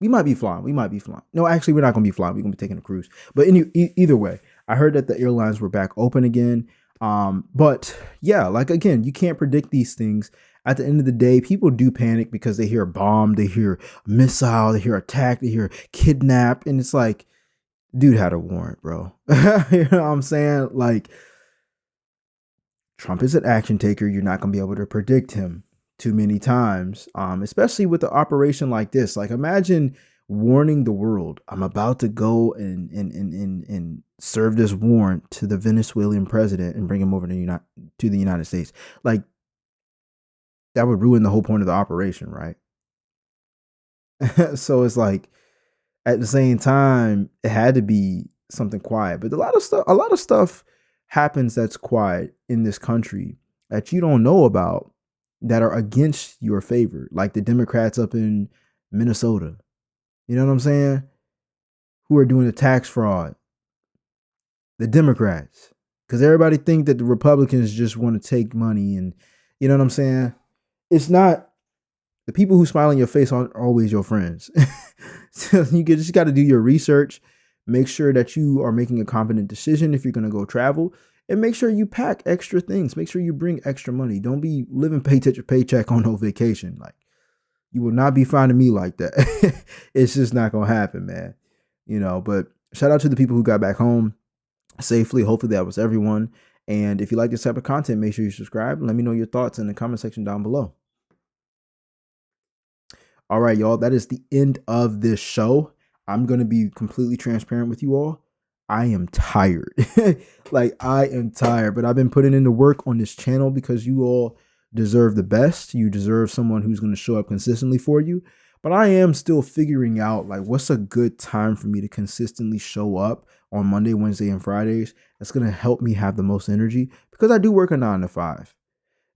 Speaker 1: We might be flying. We might be flying. No, actually, we're not going to be flying. We're going to be taking a cruise. But either way, I heard that the airlines were back open again. But yeah, like again, you can't predict these things. At the end of the day, people do panic because they hear a bomb, they hear a missile, they hear attack, they hear kidnap, and it's like, dude had a warrant, bro. You know what I'm saying? Like, Trump is an action taker. You're not going to be able to predict him too many times, especially with the operation like this. Like, imagine warning the world, I'm about to go and serve this warrant to the Venezuelan president and bring him over to the United States. Like, that would ruin the whole point of the operation, right? So it's like, at the same time, it had to be something quiet. But a lot of stuff happens that's quiet in this country that you don't know about, that are against your favor, like the Democrats up in Minnesota. You know what I'm saying? Who are doing the tax fraud. The Democrats. Because everybody think that the Republicans just want to take money, and you know what I'm saying? It's not. The people who smile in your face aren't always your friends. So you just got to do your research. Make sure that you are making a confident decision if you're going to go travel. And make sure you pack extra things. Make sure you bring extra money. Don't be living paycheck to paycheck on no vacation. Like, you will not be finding me like that. It's just not going to happen, man. You know, but shout out to the people who got back home safely. Hopefully that was everyone. And if you like this type of content, make sure you subscribe. Let me know your thoughts in the comment section down below. All right, y'all, that is the end of this show. I'm going to be completely transparent with you all. I am tired. Like, I am tired, but I've been putting in the work on this channel because you all deserve the best. You deserve someone who's going to show up consistently for you. But I am still figuring out, like, what's a good time for me to consistently show up on Monday, Wednesday, and Fridays. That's going to help me have the most energy, because I do work a 9 to 5.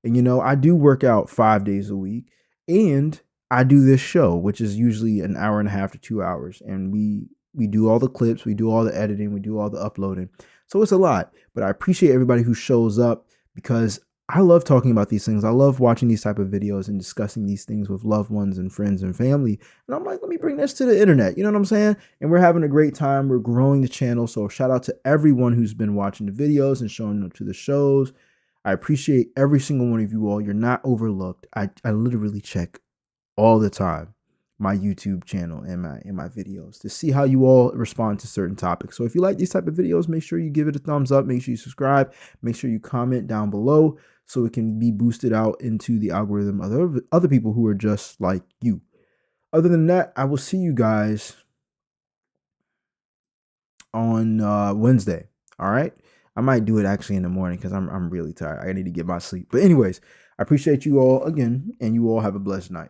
Speaker 1: And, you know, I do work out 5 days a week. And I do this show, which is usually an hour and a half to 2 hours. And we do all the clips, we do all the editing, we do all the uploading. So it's a lot, but I appreciate everybody who shows up, because I love talking about these things. I love watching these type of videos and discussing these things with loved ones and friends and family. And I'm like, let me bring this to the internet. You know what I'm saying? And we're having a great time. We're growing the channel. So shout out to everyone who's been watching the videos and showing up to the shows. I appreciate every single one of you all. You're not overlooked. I literally check all the time my YouTube channel and my videos to see how you all respond to certain topics. So if you like these type of videos, make sure you give it a thumbs up. Make sure you subscribe. Make sure you comment down below so it can be boosted out into the algorithm of other people who are just like you. Other than that, I will see you guys on Wednesday. All right. I might do it actually in the morning because I'm really tired. I need to get my sleep. But anyways, I appreciate you all again, and you all have a blessed night.